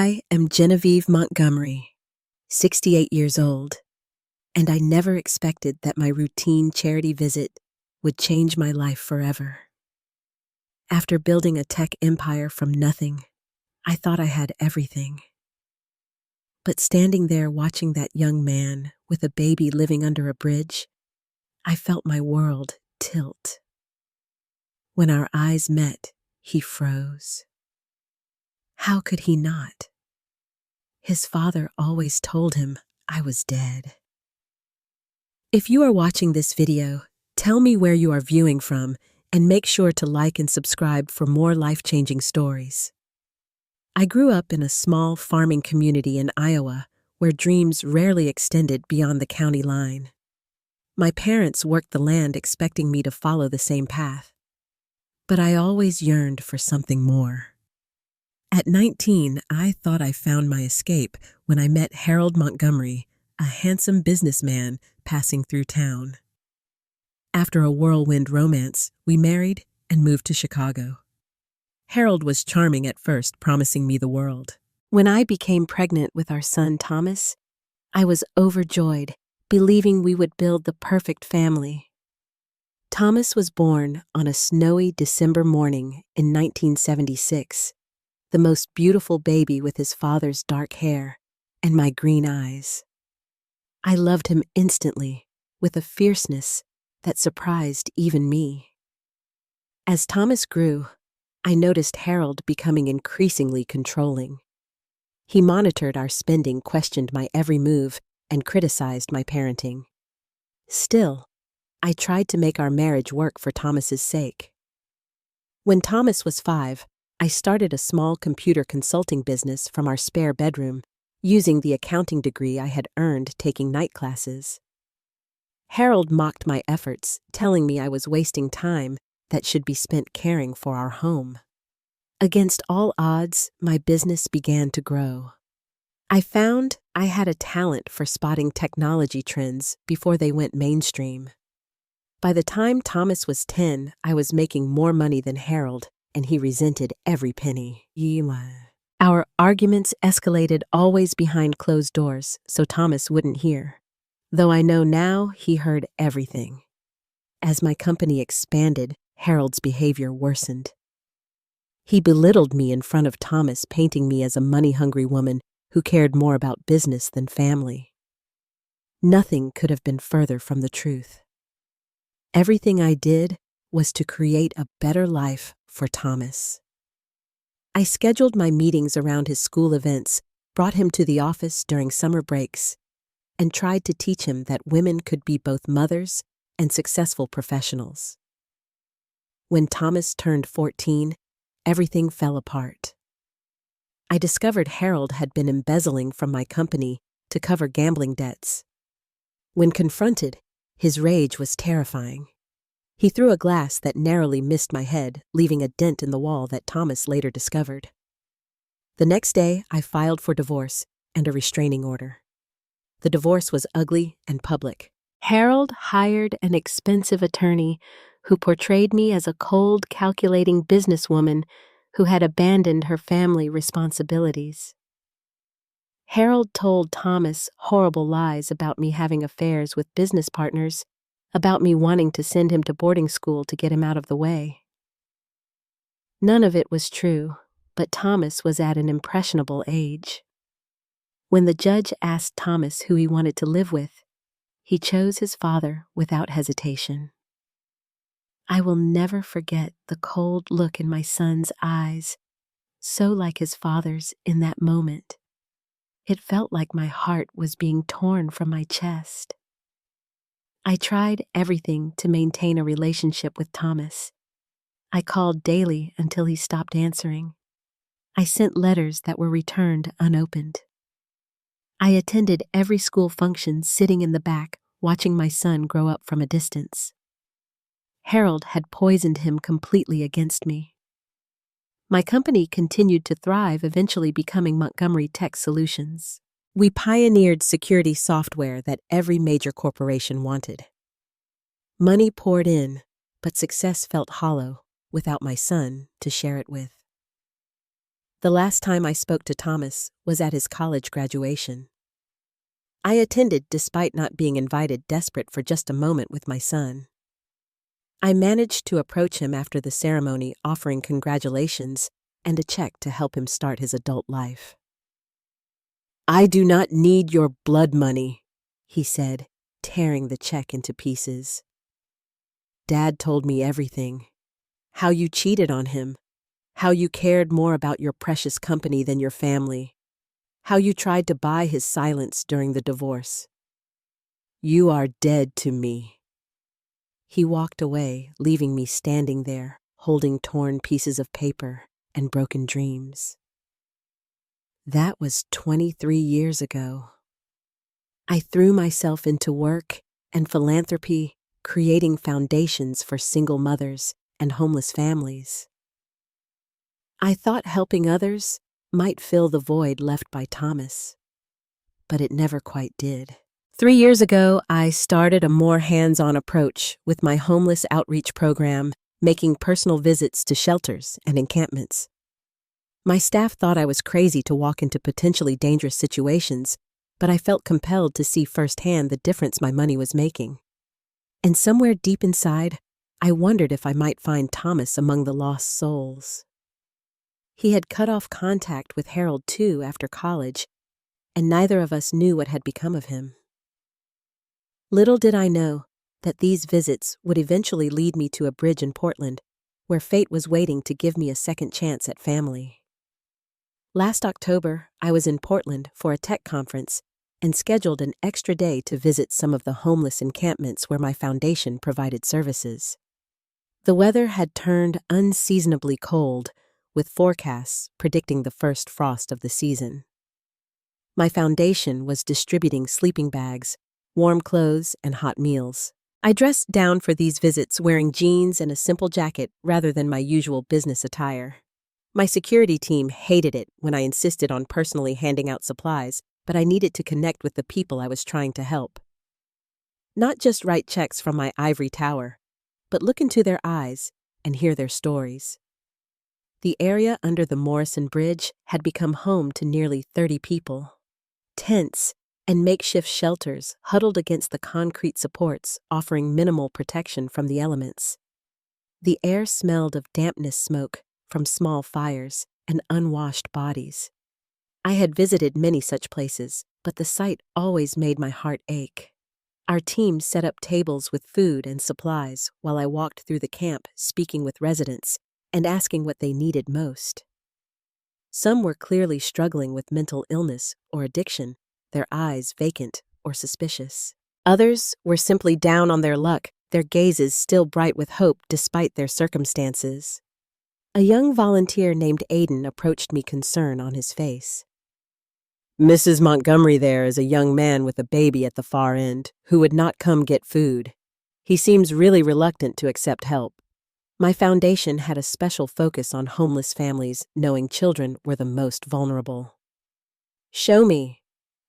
I am Genevieve Montgomery, 68 years old, and I never expected that my routine charity visit would change my life forever. After building a tech empire from nothing, I thought I had everything. But standing there watching that young man with a baby living under a bridge, I felt my world tilt. When our eyes met, he froze. How could he not? His father always told him I was dead. If you are watching this video, tell me where you are viewing from and make sure to like and subscribe for more life-changing stories. I grew up in a small farming community in Iowa where dreams rarely extended beyond the county line. My parents worked the land expecting me to follow the same path, but I always yearned for something more. At 19, I thought I found my escape when I met Harold Montgomery, a handsome businessman passing through town. After a whirlwind romance, we married and moved to Chicago. Harold was charming at first, promising me the world. When I became pregnant with our son Thomas, I was overjoyed, believing we would build the perfect family. Thomas was born on a snowy December morning in 1976. The most beautiful baby with his father's dark hair and my green eyes. I loved him instantly, with a fierceness that surprised even me. As Thomas grew, I noticed Harold becoming increasingly controlling. He monitored our spending, questioned my every move, and criticized my parenting. Still, I tried to make our marriage work for Thomas's sake. When Thomas was 5, I started a small computer consulting business from our spare bedroom, using the accounting degree I had earned taking night classes. Harold mocked my efforts, telling me I was wasting time that should be spent caring for our home. Against all odds, my business began to grow. I found I had a talent for spotting technology trends before they went mainstream. By the time Thomas was 10, I was making more money than Harold, and he resented every penny. Our arguments escalated always behind closed doors, so Thomas wouldn't hear. Though I know now he heard everything. As my company expanded, Harold's behavior worsened. He belittled me in front of Thomas, painting me as a money-hungry woman who cared more about business than family. Nothing could have been further from the truth. Everything I did was to create a better life for Thomas. I scheduled my meetings around his school events, brought him to the office during summer breaks, and tried to teach him that women could be both mothers and successful professionals. When Thomas turned 14, everything fell apart. I discovered Harold had been embezzling from my company to cover gambling debts. When confronted, his rage was terrifying. He threw a glass that narrowly missed my head, leaving a dent in the wall that Thomas later discovered. The next day, I filed for divorce and a restraining order. The divorce was ugly and public. Harold hired an expensive attorney who portrayed me as a cold, calculating businesswoman who had abandoned her family responsibilities. Harold told Thomas horrible lies about me having affairs with business partners, about me wanting to send him to boarding school to get him out of the way. None of it was true, but Thomas was at an impressionable age. When the judge asked Thomas who he wanted to live with, he chose his father without hesitation. I will never forget the cold look in my son's eyes, so like his father's in that moment. It felt like my heart was being torn from my chest. I tried everything to maintain a relationship with Thomas. I called daily until he stopped answering. I sent letters that were returned unopened. I attended every school function sitting in the back, watching my son grow up from a distance. Harold had poisoned him completely against me. My company continued to thrive, eventually becoming Montgomery Tech Solutions. We pioneered security software that every major corporation wanted. Money poured in, but success felt hollow without my son to share it with. The last time I spoke to Thomas was at his college graduation. I attended despite not being invited, desperate for just a moment with my son. I managed to approach him after the ceremony, offering congratulations and a check to help him start his adult life. "I do not need your blood money," he said, tearing the check into pieces. "Dad told me everything. How you cheated on him. How you cared more about your precious company than your family. How you tried to buy his silence during the divorce. You are dead to me." He walked away, leaving me standing there, holding torn pieces of paper and broken dreams. That was 23 years ago. I threw myself into work and philanthropy, creating foundations for single mothers and homeless families. I thought helping others might fill the void left by Thomas, but it never quite did. 3 years ago, I started a more hands-on approach with my homeless outreach program, making personal visits to shelters and encampments. My staff thought I was crazy to walk into potentially dangerous situations, but I felt compelled to see firsthand the difference my money was making. And somewhere deep inside, I wondered if I might find Thomas among the lost souls. He had cut off contact with Harold too after college, and neither of us knew what had become of him. Little did I know that these visits would eventually lead me to a bridge in Portland, where fate was waiting to give me a second chance at family. Last October, I was in Portland for a tech conference and scheduled an extra day to visit some of the homeless encampments where my foundation provided services. The weather had turned unseasonably cold, with forecasts predicting the first frost of the season. My foundation was distributing sleeping bags, warm clothes, and hot meals. I dressed down for these visits wearing jeans and a simple jacket rather than my usual business attire. My security team hated it when I insisted on personally handing out supplies, but I needed to connect with the people I was trying to help. Not just write checks from my ivory tower, but look into their eyes and hear their stories. The area under the Morrison Bridge had become home to nearly 30 people. Tents and makeshift shelters huddled against the concrete supports, offering minimal protection from the elements. The air smelled of dampness smoke from small fires and unwashed bodies. I had visited many such places, but the sight always made my heart ache. Our team set up tables with food and supplies while I walked through the camp, speaking with residents and asking what they needed most. Some were clearly struggling with mental illness or addiction, their eyes vacant or suspicious. Others were simply down on their luck, their gazes still bright with hope despite their circumstances. A young volunteer named Aiden approached me, concern on his face. "Mrs. Montgomery there is a young man with a baby at the far end who would not come get food. He seems really reluctant to accept help." My foundation had a special focus on homeless families, knowing children were the most vulnerable. "Show me,"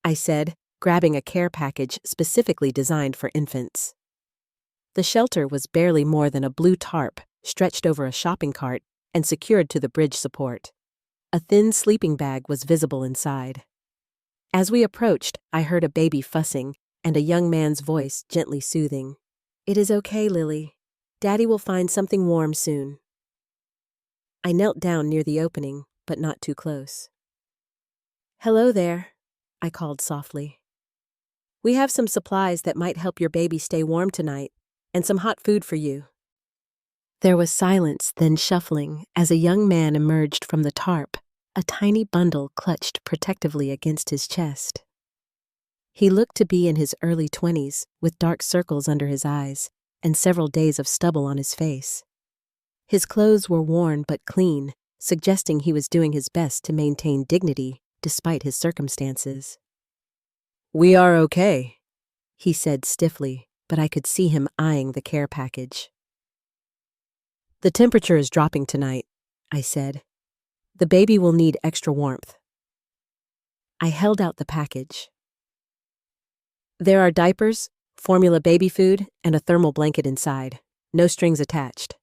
I said, grabbing a care package specifically designed for infants. The shelter was barely more than a blue tarp stretched over a shopping cart and secured to the bridge support. A thin sleeping bag was visible inside. As we approached, I heard a baby fussing and a young man's voice gently soothing. "It is okay, Lily. Daddy will find something warm soon." I knelt down near the opening, but not too close. "Hello there," I called softly. "We have some supplies that might help your baby stay warm tonight, and some hot food for you." There was silence, then shuffling, as a young man emerged from the tarp, a tiny bundle clutched protectively against his chest. He looked to be in his early 20s, with dark circles under his eyes and several days of stubble on his face. His clothes were worn but clean, suggesting he was doing his best to maintain dignity despite his circumstances. "We are okay," he said stiffly, but I could see him eyeing the care package. "The temperature is dropping tonight," I said. "The baby will need extra warmth." I held out the package. "There are diapers, formula baby food, and a thermal blanket inside. No strings attached."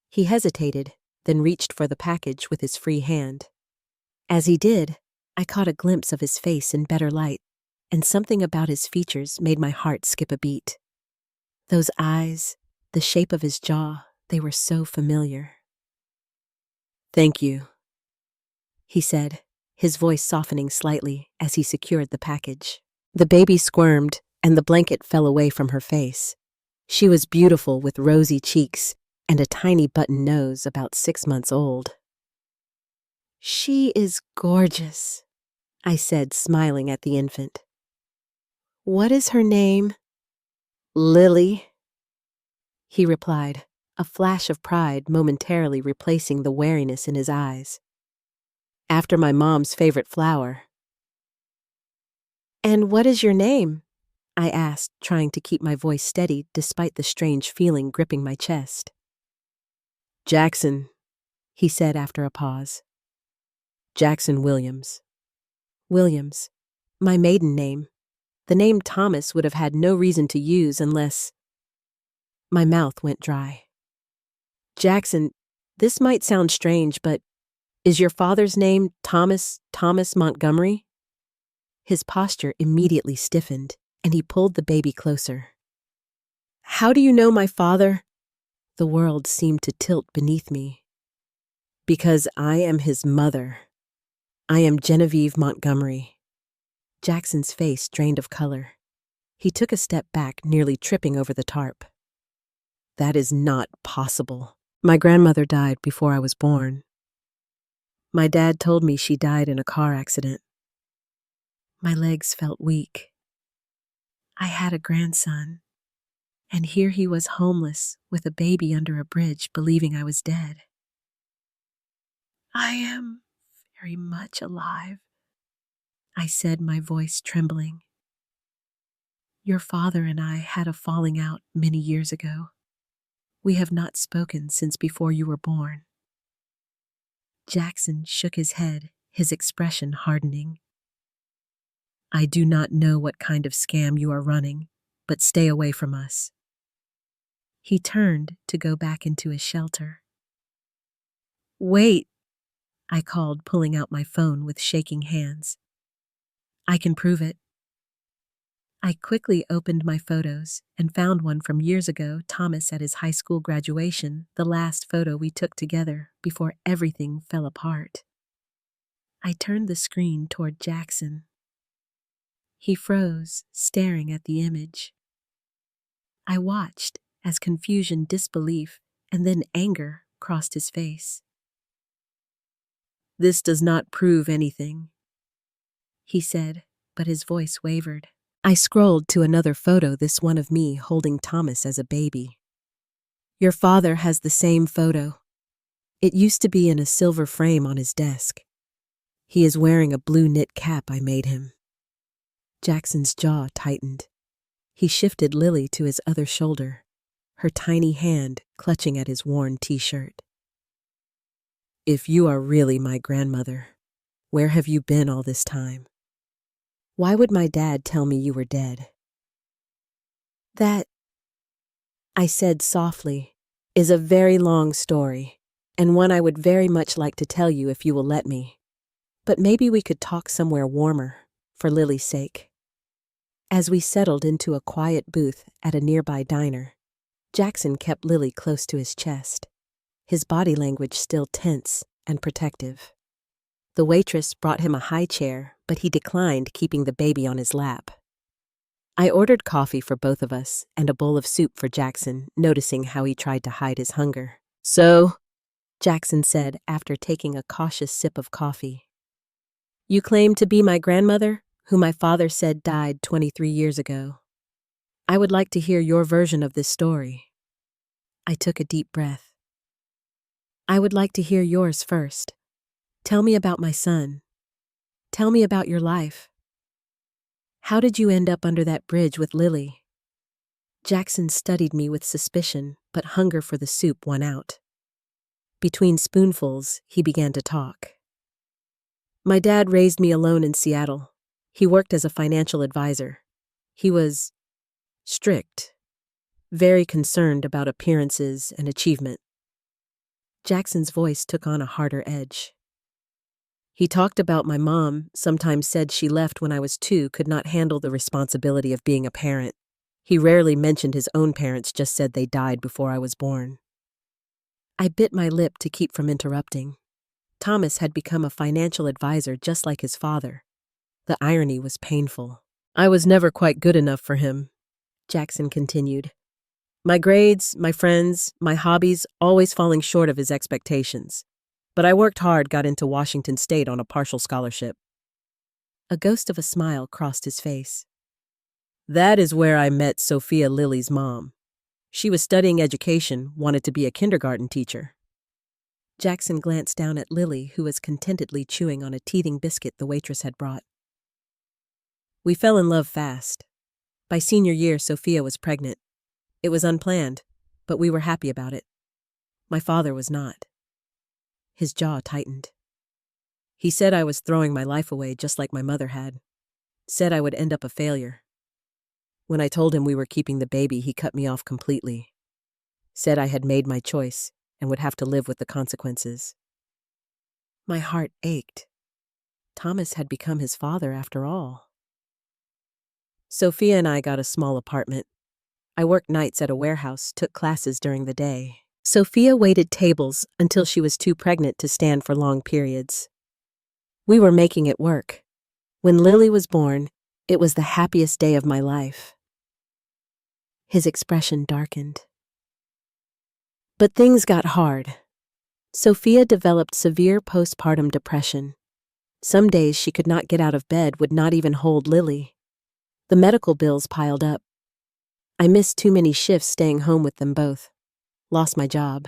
He hesitated, then reached for the package with his free hand. As he did, I caught a glimpse of his face in better light, and something about his features made my heart skip a beat. Those eyes, the shape of his jaw, they were so familiar. "Thank you," he said, his voice softening slightly as he secured the package. The baby squirmed, and the blanket fell away from her face. She was beautiful with rosy cheeks and a tiny button nose about 6 months old. "She is gorgeous," I said, smiling at the infant. "What is her name?" "Lily," he replied, a flash of pride momentarily replacing the wariness in his eyes. "After my mom's favorite flower." "And what is your name?" I asked, trying to keep my voice steady despite the strange feeling gripping my chest. "Jackson," he said after a pause. "Jackson Williams." Williams, my maiden name. The name Thomas would have had no reason to use unless... My mouth went dry. "Jackson, this might sound strange, but is your father's name Thomas Montgomery?" His posture immediately stiffened, and he pulled the baby closer. "How do you know my father?" The world seemed to tilt beneath me. "Because I am his mother. I am Genevieve Montgomery." Jackson's face drained of color. He took a step back, nearly tripping over the tarp. "That is not possible. My grandmother died before I was born. My dad told me she died in a car accident." My legs felt weak. I had a grandson, and here he was homeless with a baby under a bridge, believing I was dead. "I am very much alive," I said, my voice trembling. "Your father and I had a falling out many years ago. We have not spoken since before you were born." Jackson shook his head, his expression hardening. "I do not know what kind of scam you are running, but stay away from us." He turned to go back into his shelter. "Wait," I called, pulling out my phone with shaking hands. "I can prove it." I quickly opened my photos and found one from years ago, Thomas at his high school graduation, the last photo we took together before everything fell apart. I turned the screen toward Jackson. He froze, staring at the image. I watched as confusion, disbelief, and then anger crossed his face. "This does not prove anything," he said, but his voice wavered. I scrolled to another photo, this one of me holding Thomas as a baby. "Your father has the same photo. It used to be in a silver frame on his desk. He is wearing a blue knit cap I made him." Jackson's jaw tightened. He shifted Lily to his other shoulder, her tiny hand clutching at his worn t-shirt. "If you are really my grandmother, where have you been all this time? Why would my dad tell me you were dead?" "That," I said softly, "is a very long story, and one I would very much like to tell you if you will let me. But maybe we could talk somewhere warmer, for Lily's sake." As we settled into a quiet booth at a nearby diner, Jackson kept Lily close to his chest, his body language still tense and protective. The waitress brought him a high chair, but he declined, keeping the baby on his lap. I ordered coffee for both of us and a bowl of soup for Jackson, noticing how he tried to hide his hunger. "So," Jackson said after taking a cautious sip of coffee, "you claim to be my grandmother, who my father said died 23 years ago. I would like to hear your version of this story." I took a deep breath. "I would like to hear yours first. Tell me about my son. Tell me about your life. How did you end up under that bridge with Lily?" Jackson studied me with suspicion, but hunger for the soup won out. Between spoonfuls, he began to talk. "My dad raised me alone in Seattle. He worked as a financial advisor. He was strict, very concerned about appearances and achievement." Jackson's voice took on a harder edge. He talked about my mom, sometimes said she left when I was 2, could not handle the responsibility of being a parent. He rarely mentioned his own parents, just said they died before I was born. I bit my lip to keep from interrupting. Thomas had become a financial advisor just like his father. The irony was painful. I was never quite good enough for him, Jackson continued. My grades, my friends, my hobbies, always falling short of his expectations. But I worked hard, got into Washington State on a partial scholarship. A ghost of a smile crossed his face. That is where I met Sophia Lily's mom. She was studying education, wanted to be a kindergarten teacher. Jackson glanced down at Lily, who was contentedly chewing on a teething biscuit the waitress had brought. We fell in love fast. By senior year, Sophia was pregnant. It was unplanned, but we were happy about it. My father was not. His jaw tightened. He said I was throwing my life away just like my mother had. Said I would end up a failure. When I told him we were keeping the baby, he cut me off completely. Said I had made my choice and would have to live with the consequences. My heart ached. Thomas had become his father after all. Sophia and I got a small apartment. I worked nights at a warehouse, took classes during the day. Sophia waited tables until she was too pregnant to stand for long periods. We were making it work. When Lily was born, it was the happiest day of my life. His expression darkened. But things got hard. Sophia developed severe postpartum depression. Some days she could not get out of bed, would not even hold Lily. The medical bills piled up. I missed too many shifts staying home with them both. Lost my job.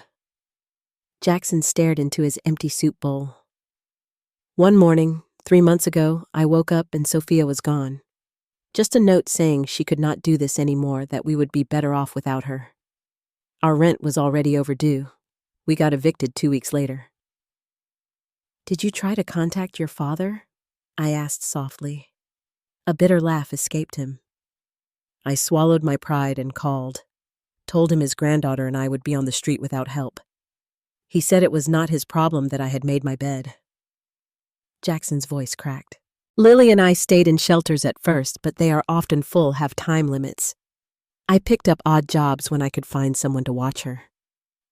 Jackson stared into his empty soup bowl. One morning, 3 months ago, I woke up and Sophia was gone. Just a note saying she could not do this anymore, that we would be better off without her. Our rent was already overdue. We got evicted 2 weeks later. Did you try to contact your father? I asked softly. A bitter laugh escaped him. I swallowed my pride and called. Told him his granddaughter and I would be on the street without help. He said it was not his problem that I had made my bed. Jackson's voice cracked. Lily and I stayed in shelters at first, but they are often full, have time limits. I picked up odd jobs when I could find someone to watch her.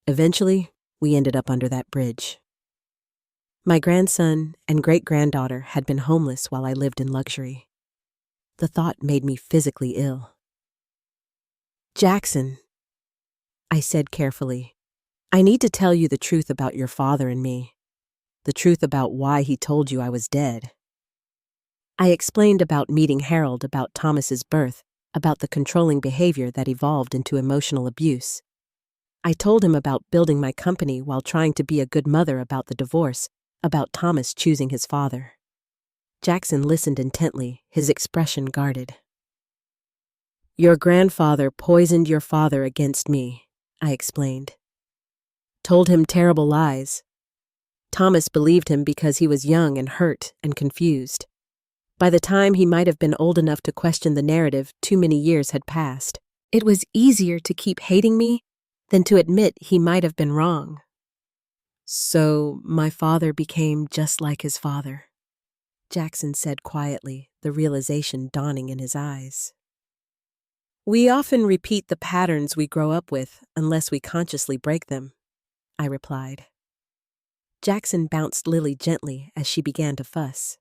Eventually, we ended up under that bridge. My grandson and great-granddaughter had been homeless while I lived in luxury. The thought made me physically ill. Jackson, I said carefully, I need to tell you the truth about your father and me. The truth about why he told you I was dead. I explained about meeting Harold, about Thomas's birth, about the controlling behavior that evolved into emotional abuse. I told him about building my company while trying to be a good mother, about the divorce, about Thomas choosing his father. Jackson listened intently, his expression guarded. Your grandfather poisoned your father against me, I explained. Told him terrible lies. Thomas believed him because he was young and hurt and confused. By the time he might have been old enough to question the narrative, too many years had passed. It was easier to keep hating me than to admit he might have been wrong. So my father became just like his father, Jackson said quietly, the realization dawning in his eyes. We often repeat the patterns we grow up with unless we consciously break them, I replied. Jackson bounced Lily gently as she began to fuss.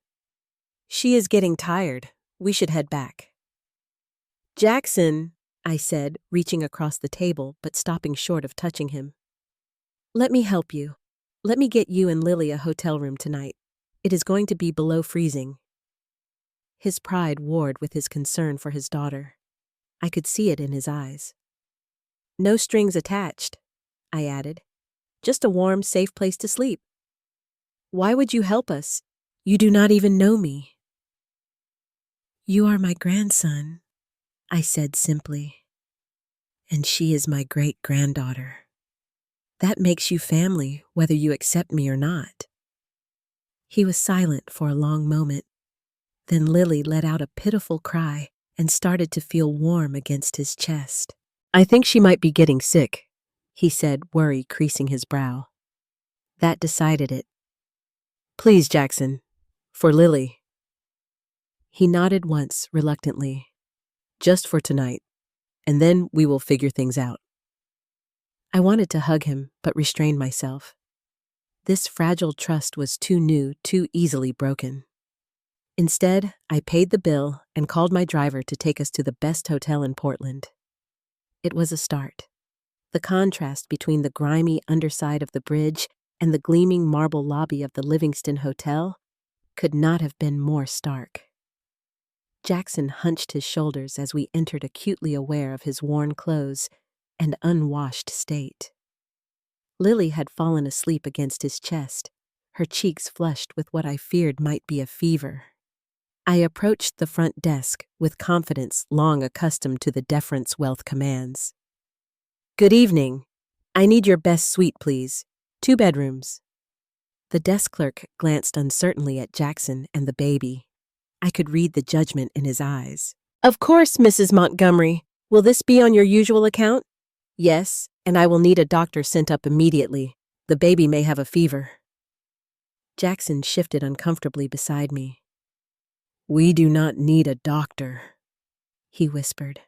She is getting tired. We should head back. Jackson, I said, reaching across the table but stopping short of touching him. Let me help you. Let me get you and Lily a hotel room tonight. It is going to be below freezing. His pride warred with his concern for his daughter. I could see it in his eyes. No strings attached, I added. Just a warm, safe place to sleep. Why would you help us? You do not even know me. You are my grandson, I said simply. And she is my great-granddaughter. That makes you family, whether you accept me or not. He was silent for a long moment. Then Lily let out a pitiful cry and started to feel warm against his chest. I think she might be getting sick, he said, worry creasing his brow. That decided it. Please, Jackson, For Lily. He nodded once, reluctantly. Just for tonight, and then we will figure things out. I wanted to hug him, but restrained myself. This fragile trust was too new, too easily broken. Instead, I paid the bill and called my driver to take us to the best hotel in Portland. It was a start. The contrast between the grimy underside of the bridge and the gleaming marble lobby of the Livingston Hotel could not have been more stark. Jackson hunched his shoulders as we entered, acutely aware of his worn clothes and unwashed state. Lily had fallen asleep against his chest, her cheeks flushed with what I feared might be a fever. I approached the front desk with confidence long accustomed to the deference wealth commands. "Good evening. I need your best suite, please. 2 bedrooms." The desk clerk glanced uncertainly at Jackson and the baby. I could read the judgment in his eyes. "Of course, Mrs. Montgomery. Will this be on your usual account?" "Yes, and I will need a doctor sent up immediately. The baby may have a fever." Jackson shifted uncomfortably beside me. "We do not need a doctor," he whispered.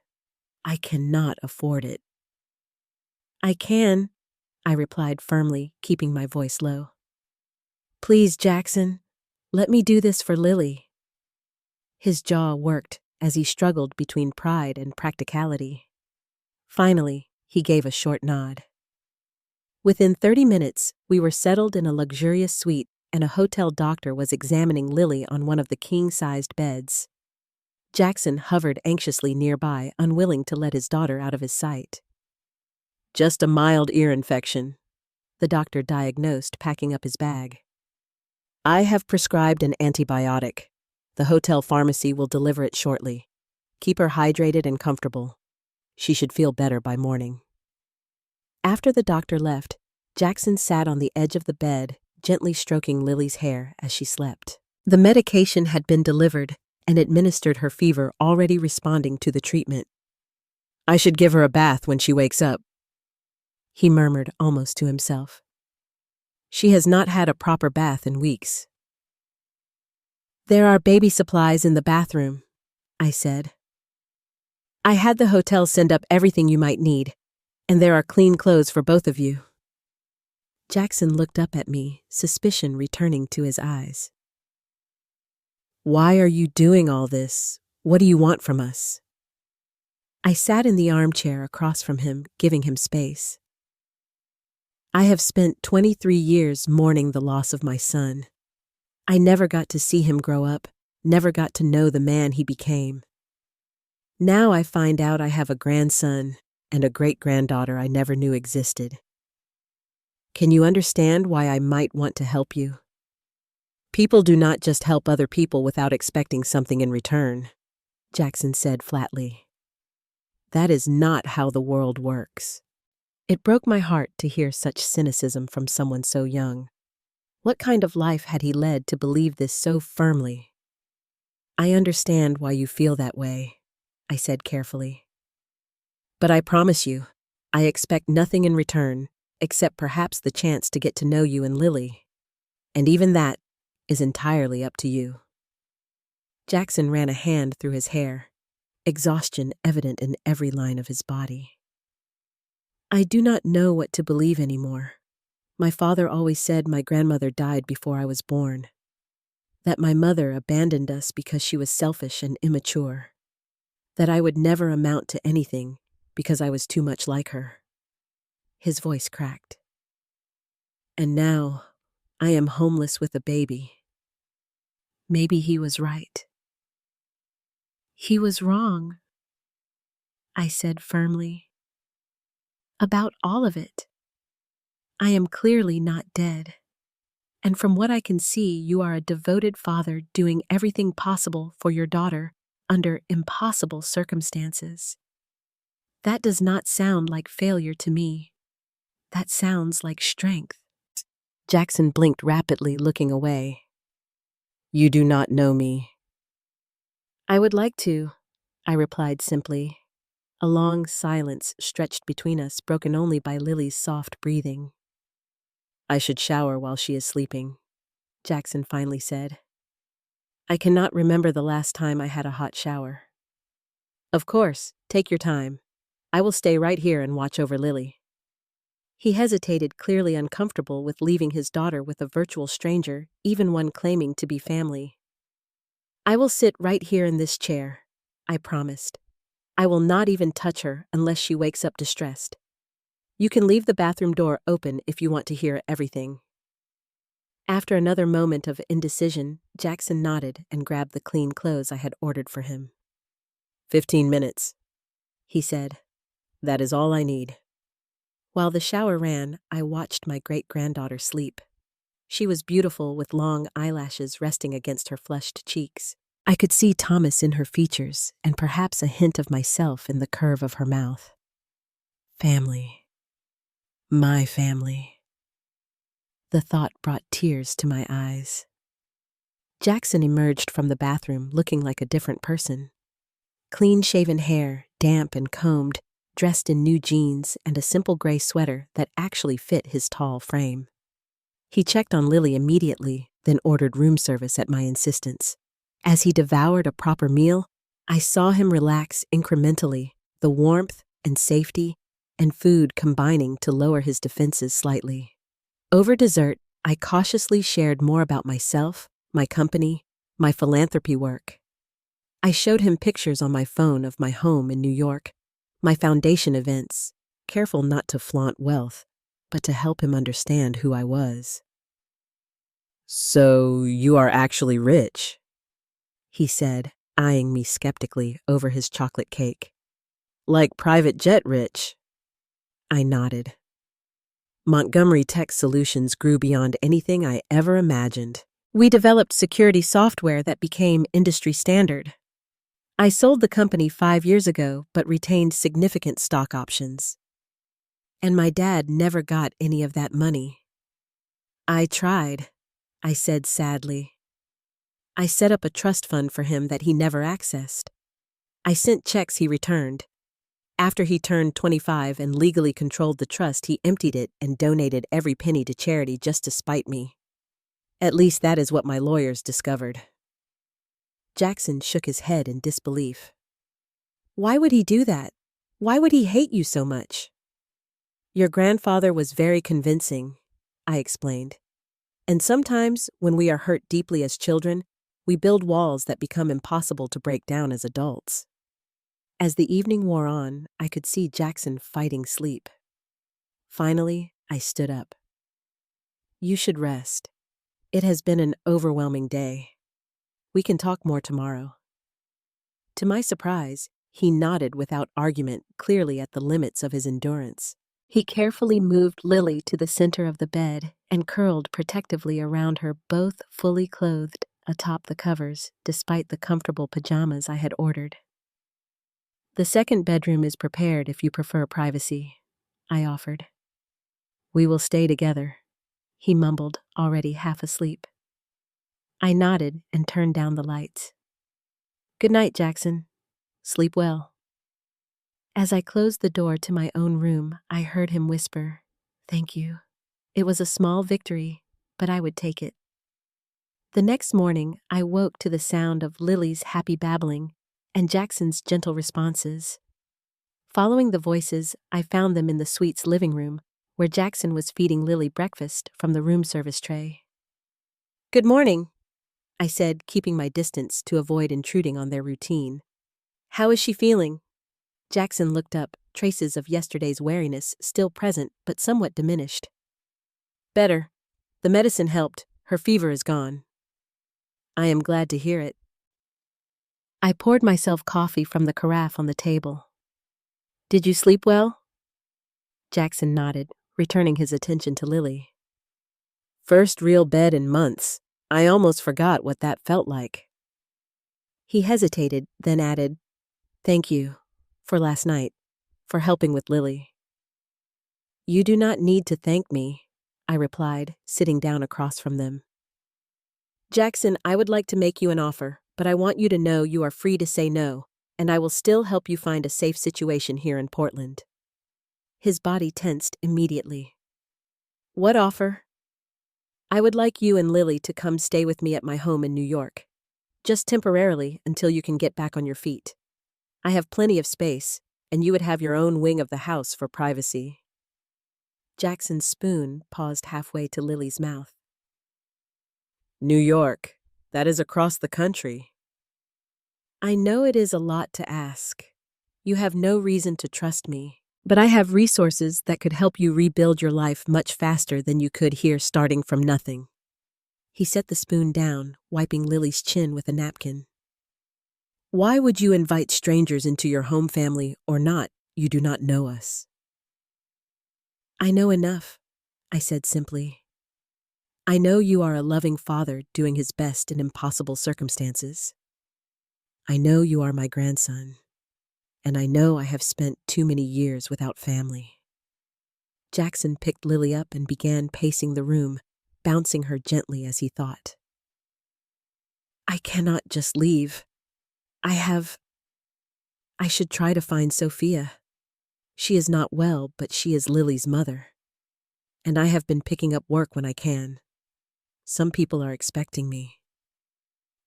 "I cannot afford it." "I can," I replied firmly, keeping my voice low. "Please, Jackson, let me do this for Lily." His jaw worked as he struggled between pride and practicality. Finally, he gave a short nod. Within 30 minutes, we were settled in a luxurious suite and a hotel doctor was examining Lily on one of the king-sized beds. Jackson hovered anxiously nearby, unwilling to let his daughter out of his sight. "Just a mild ear infection," the doctor diagnosed, packing up his bag. "I have prescribed an antibiotic. The hotel pharmacy will deliver it shortly. Keep her hydrated and comfortable. She should feel better by morning." After the doctor left, Jackson sat on the edge of the bed, gently stroking Lily's hair as she slept. The medication had been delivered and administered, her fever already responding to the treatment. "I should give her a bath when she wakes up," he murmured almost to himself. "She has not had a proper bath in weeks." "There are baby supplies in the bathroom," I said. "I had the hotel send up everything you might need, and there are clean clothes for both of you." Jackson looked up at me, suspicion returning to his eyes. "Why are you doing all this? What do you want from us?" I sat in the armchair across from him, giving him space. "I have spent 23 years mourning the loss of my son. I never got to see him grow up, never got to know the man he became. Now I find out I have a grandson and a great-granddaughter I never knew existed. Can you understand why I might want to help you? People do not just help other people without expecting something in return," Jackson said flatly. "That is not how the world works." It broke my heart to hear such cynicism from someone so young. What kind of life had he led to believe this so firmly? "I understand why you feel that way," I said carefully. "But I promise you, I expect nothing in return, except perhaps the chance to get to know you and Lily. And even that is entirely up to you." Jackson ran a hand through his hair, exhaustion evident in every line of his body. "I do not know what to believe anymore. My father always said my grandmother died before I was born, that my mother abandoned us because she was selfish and immature, that I would never amount to anything because I was too much like her." His voice cracked. "And now, I am homeless with a baby." Maybe he was right. "He was wrong," I said firmly. "About all of it. I am clearly not dead. And from what I can see, you are a devoted father doing everything possible for your daughter under impossible circumstances. That does not sound like failure to me. That sounds like strength." Jackson blinked rapidly, looking away. "You do not know me." "I would like to," I replied simply. A long silence stretched between us, broken only by Lily's soft breathing. "I should shower while she is sleeping," Jackson finally said. I cannot remember the last time I had a hot shower. Of course, take your time. I will stay right here and watch over Lily. He hesitated, clearly uncomfortable with leaving his daughter with a virtual stranger, even one claiming to be family. I will sit right here in this chair, I promised. I will not even touch her unless she wakes up distressed. You can leave the bathroom door open if you want to hear everything. After another moment of indecision, Jackson nodded and grabbed the clean clothes I had ordered for him. 15 minutes, he said. That is all I need. While the shower ran, I watched my great-granddaughter sleep. She was beautiful with long eyelashes resting against her flushed cheeks. I could see Thomas in her features and perhaps a hint of myself in the curve of her mouth. Family. My family. The thought brought tears to my eyes. Jackson emerged from the bathroom looking like a different person. Clean-shaven hair, damp and combed, dressed in new jeans and a simple gray sweater that actually fit his tall frame. He checked on Lily immediately, then ordered room service at my insistence. As he devoured a proper meal, I saw him relax incrementally, the warmth and safety and food combining to lower his defenses slightly. Over dessert, I cautiously shared more about myself, my company, my philanthropy work. I showed him pictures on my phone of my home in New York, my foundation events, careful not to flaunt wealth, but to help him understand who I was. So you are actually rich, he said, eyeing me skeptically over his chocolate cake. Like private jet rich. I nodded. Montgomery Tech Solutions grew beyond anything I ever imagined. We developed security software that became industry standard. I sold the company 5 years ago, but retained significant stock options. And my dad never got any of that money. I tried, I said sadly. I set up a trust fund for him that he never accessed. I sent checks he returned. After he turned 25 and legally controlled the trust, he emptied it and donated every penny to charity just to spite me. At least that is what my lawyers discovered. Jackson shook his head in disbelief. Why would he do that? Why would he hate you so much? Your grandfather was very convincing, I explained. And sometimes, when we are hurt deeply as children, we build walls that become impossible to break down as adults. As the evening wore on, I could see Jackson fighting sleep. Finally, I stood up. You should rest. It has been an overwhelming day. We can talk more tomorrow. To my surprise, he nodded without argument, clearly at the limits of his endurance. He carefully moved Lily to the center of the bed and curled protectively around her, both fully clothed atop the covers, despite the comfortable pajamas I had ordered. The second bedroom is prepared if you prefer privacy, I offered. We will stay together, he mumbled, already half asleep. I nodded and turned down the lights. Good night, Jackson. Sleep well. As I closed the door to my own room, I heard him whisper, Thank you. It was a small victory, but I would take it. The next morning, I woke to the sound of Lily's happy babbling and Jackson's gentle responses. Following the voices, I found them in the suite's living room, where Jackson was feeding Lily breakfast from the room service tray. Good morning, I said, keeping my distance to avoid intruding on their routine. How is she feeling? Jackson looked up, traces of yesterday's wariness still present but somewhat diminished. Better. The medicine helped. Her fever is gone. I am glad to hear it. I poured myself coffee from the carafe on the table. Did you sleep well? Jackson nodded, returning his attention to Lily. First real bed in months. I almost forgot what that felt like. He hesitated, then added, Thank you for last night, for helping with Lily. You do not need to thank me, I replied, sitting down across from them. Jackson, I would like to make you an offer, but I want you to know you are free to say no, and I will still help you find a safe situation here in Portland. His body tensed immediately. What offer? I would like you and Lily to come stay with me at my home in New York. Just temporarily until you can get back on your feet. I have plenty of space, and you would have your own wing of the house for privacy. Jackson's spoon paused halfway to Lily's mouth. New York. That is across the country. I know it is a lot to ask. You have no reason to trust me, but I have resources that could help you rebuild your life much faster than you could here starting from nothing. He set the spoon down, wiping Lily's chin with a napkin. Why would you invite strangers into your home family or not? You do not know us. I know enough, I said simply. I know you are a loving father doing his best in impossible circumstances. I know you are my grandson, and I know I have spent too many years without family. Jackson picked Lily up and began pacing the room, bouncing her gently as he thought. I cannot just leave. I should try to find Sophia. She is not well, but she is Lily's mother. And I have been picking up work when I can. Some people are expecting me.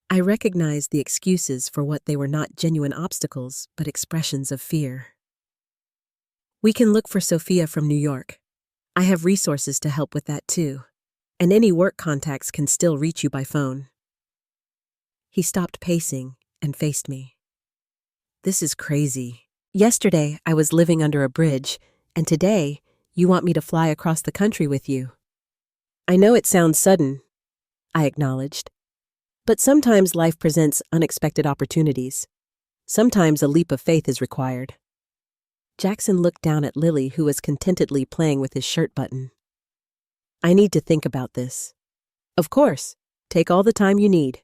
I recognized the excuses for what they were not genuine obstacles, but expressions of fear. We can look for Sophia from New York. I have resources to help with that too. And any work contacts can still reach you by phone. He stopped pacing and faced me. This is crazy. Yesterday, I was living under a bridge, and today, you want me to fly across the country with you. I know it sounds sudden, I acknowledged. But sometimes life presents unexpected opportunities. Sometimes a leap of faith is required. Jackson looked down at Lily, who was contentedly playing with his shirt button. I need to think about this. Of course, take all the time you need.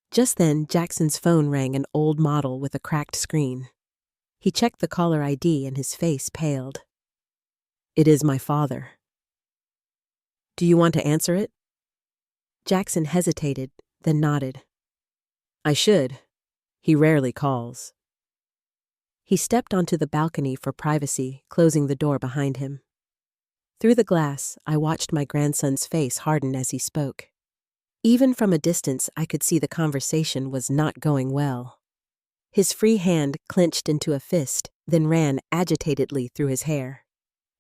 Just then, Jackson's phone rang, an old model with a cracked screen. He checked the caller ID and his face paled. It is my father. Do you want to answer it? Jackson hesitated, then nodded. I should. He rarely calls. He stepped onto the balcony for privacy, closing the door behind him. Through the glass, I watched my grandson's face harden as he spoke. Even from a distance, I could see the conversation was not going well. His free hand clenched into a fist, then ran agitatedly through his hair.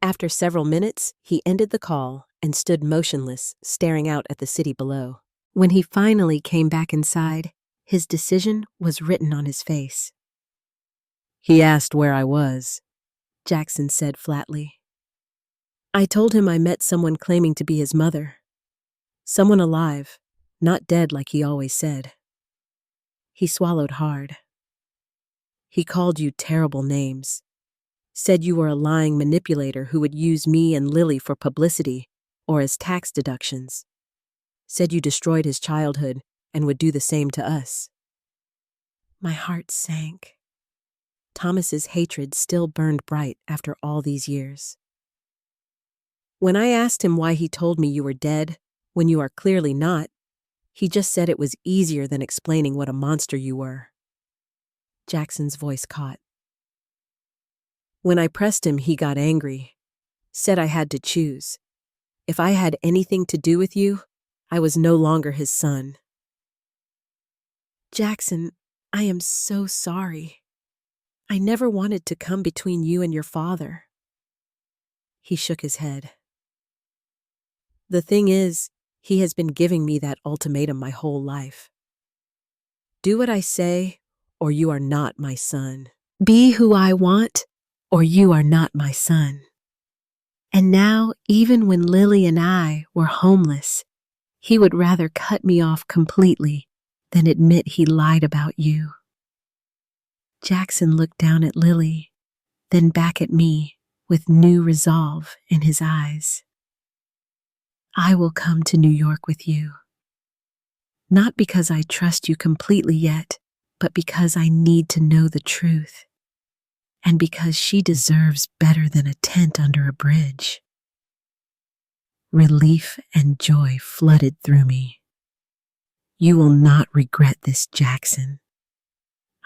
After several minutes, he ended the call and stood motionless, staring out at the city below. When he finally came back inside, his decision was written on his face. He asked where I was, Jackson said flatly. I told him I met someone claiming to be his mother. Someone alive, not dead like he always said. He swallowed hard. He called you terrible names. Said you were a lying manipulator who would use me and Lily for publicity or as tax deductions. Said you destroyed his childhood and would do the same to us. My heart sank. Thomas's hatred still burned bright after all these years. When I asked him why he told me you were dead, when you are clearly not, he just said it was easier than explaining what a monster you were. Jackson's voice caught. When I pressed him, he got angry, said I had to choose. If I had anything to do with you, I was no longer his son. Jackson, I am so sorry. I never wanted to come between you and your father. He shook his head. The thing is, he has been giving me that ultimatum my whole life. Do what I say, or you are not my son. Be who I want, or you are not my son. And now, even when Lily and I were homeless, he would rather cut me off completely than admit he lied about you. Jackson looked down at Lily, then back at me with new resolve in his eyes. I will come to New York with you. Not because I trust you completely yet, but because I need to know the truth. And because she deserves better than a tent under a bridge. Relief and joy flooded through me. You will not regret this, Jackson.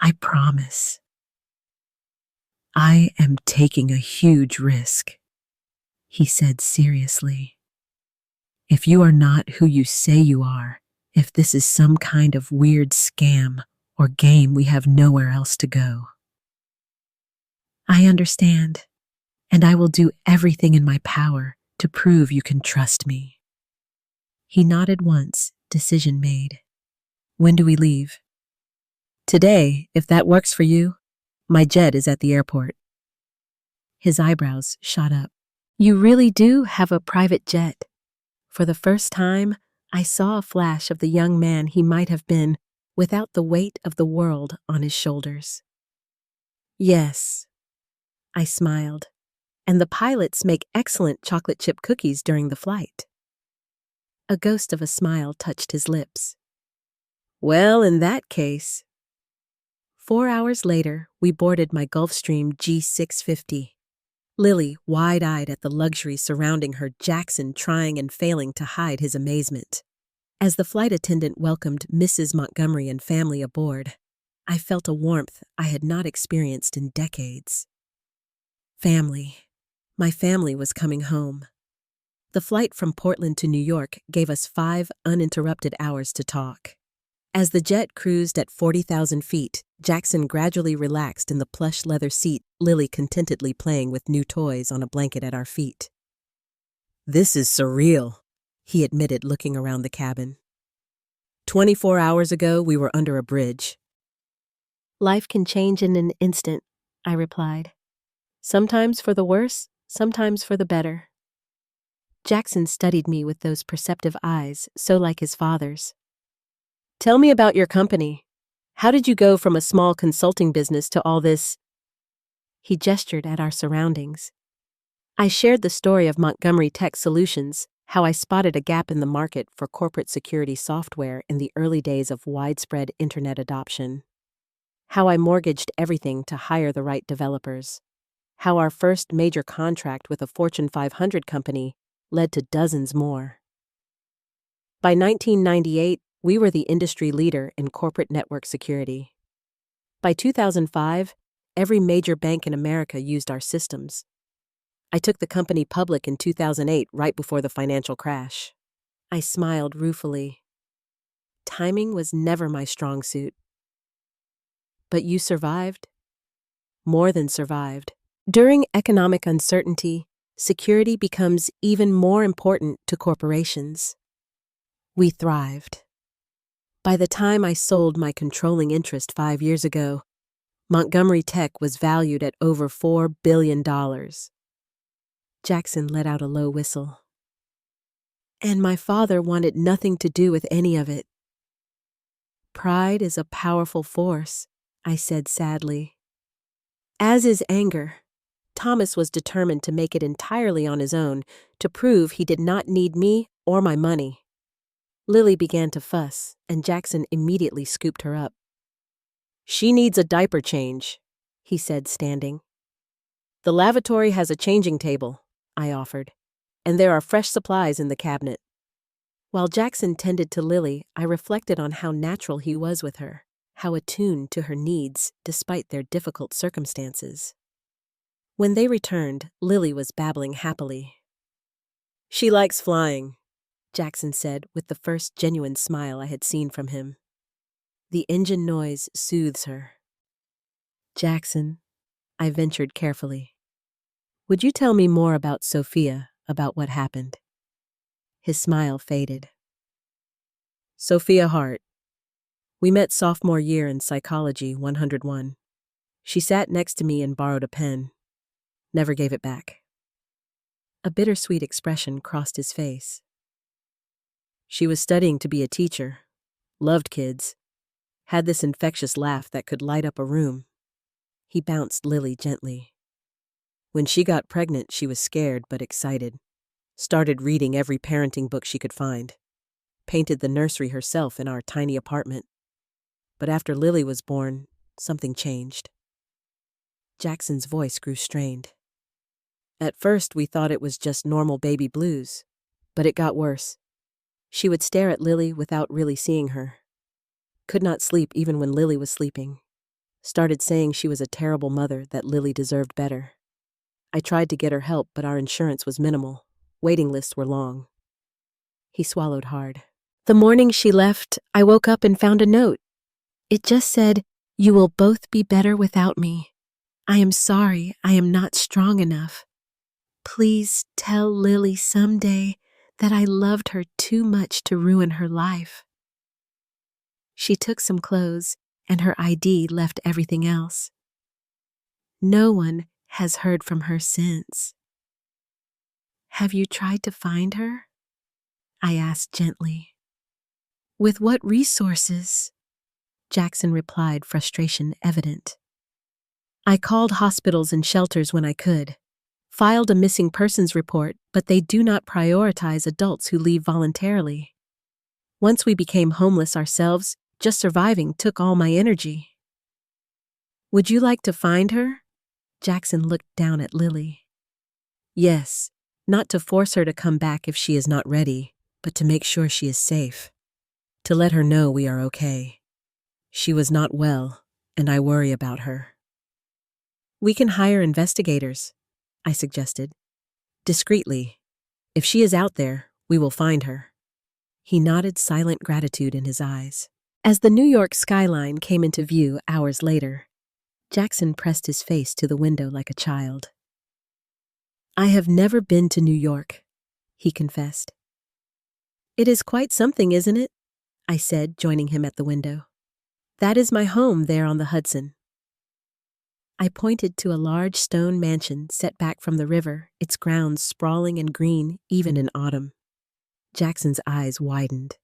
I promise. I am taking a huge risk, he said seriously. If you are not who you say you are, if this is some kind of weird scam or game we have nowhere else to go. I understand, and I will do everything in my power to prove you can trust me. He nodded once, decision made. When do we leave? Today, if that works for you. My jet is at the airport. His eyebrows shot up. You really do have a private jet. For the first time, I saw a flash of the young man he might have been without the weight of the world on his shoulders. Yes, I smiled, and the pilots make excellent chocolate chip cookies during the flight. A ghost of a smile touched his lips. Well, in that case. 4 hours later, we boarded my Gulfstream G650. Lily, wide-eyed at the luxury surrounding her, Jackson trying and failing to hide his amazement. As the flight attendant welcomed Mrs. Montgomery and family aboard, I felt a warmth I had not experienced in decades. Family. My family was coming home. The flight from Portland to New York gave us 5 uninterrupted hours to talk. As the jet cruised at 40,000 feet, Jackson gradually relaxed in the plush leather seat, Lily contentedly playing with new toys on a blanket at our feet. This is surreal, he admitted, looking around the cabin. 24 hours ago, we were under a bridge. Life can change in an instant, I replied. Sometimes for the worse, sometimes for the better. Jackson studied me with those perceptive eyes, so like his father's. Tell me about your company. How did you go from a small consulting business to all this? He gestured at our surroundings. I shared the story of Montgomery Tech Solutions, how I spotted a gap in the market for corporate security software in the early days of widespread internet adoption. How I mortgaged everything to hire the right developers. How our first major contract with a Fortune 500 company led to dozens more. By 1998, we were the industry leader in corporate network security. By 2005, every major bank in America used our systems. I took the company public in 2008, right before the financial crash. I smiled ruefully. Timing was never my strong suit. But you survived? More than survived. During economic uncertainty, security becomes even more important to corporations. We thrived. By the time I sold my controlling interest 5 years ago, Montgomery Tech was valued at over $4 billion. Jackson let out a low whistle. And my father wanted nothing to do with any of it. Pride is a powerful force, I said sadly. As is anger. Thomas was determined to make it entirely on his own, to prove he did not need me or my money. Lily began to fuss, and Jackson immediately scooped her up. She needs a diaper change, he said, standing. The lavatory has a changing table, I offered, and there are fresh supplies in the cabinet. While Jackson tended to Lily, I reflected on how natural he was with her, how attuned to her needs despite their difficult circumstances. When they returned, Lily was babbling happily. She likes flying, Jackson said with the first genuine smile I had seen from him. The engine noise soothes her. Jackson, I ventured carefully. Would you tell me more about Sophia, about what happened? His smile faded. Sophia Hart. We met sophomore year in Psychology 101. She sat next to me and borrowed a pen. Never gave it back. A bittersweet expression crossed his face. She was studying to be a teacher, loved kids, had this infectious laugh that could light up a room. He bounced Lily gently. When she got pregnant, she was scared but excited. Started reading every parenting book she could find. Painted the nursery herself in our tiny apartment. But after Lily was born, something changed. Jackson's voice grew strained. At first, we thought it was just normal baby blues, but it got worse. She would stare at Lily without really seeing her. Could not sleep even when Lily was sleeping. Started saying she was a terrible mother, that Lily deserved better. I tried to get her help, but our insurance was minimal. Waiting lists were long. He swallowed hard. The morning she left, I woke up and found a note. It just said, "You will both be better without me. I am sorry I am not strong enough. Please tell Lily someday that I loved her too much to ruin her life." She took some clothes, and her ID left everything else. No one has heard from her since. "Have you tried to find her?" I asked gently. "With what resources?" Jackson replied, frustration evident. "I called hospitals and shelters when I could, filed a missing persons report, but they do not prioritize adults who leave voluntarily. Once we became homeless ourselves, just surviving took all my energy." "Would you like to find her?" Jackson looked down at Lily. "Yes, not to force her to come back if she is not ready, but to make sure she is safe. To let her know we are okay. She was not well, and I worry about her." "We can hire investigators," I suggested. "Discreetly. If she is out there, we will find her." He nodded, silent gratitude in his eyes. As the New York skyline came into view hours later, Jackson pressed his face to the window like a child. "I have never been to New York," he confessed. "It is quite something, isn't it?" I said, joining him at the window. "That is my home there on the Hudson." I pointed to a large stone mansion set back from the river, its grounds sprawling and green even in autumn. Jackson's eyes widened.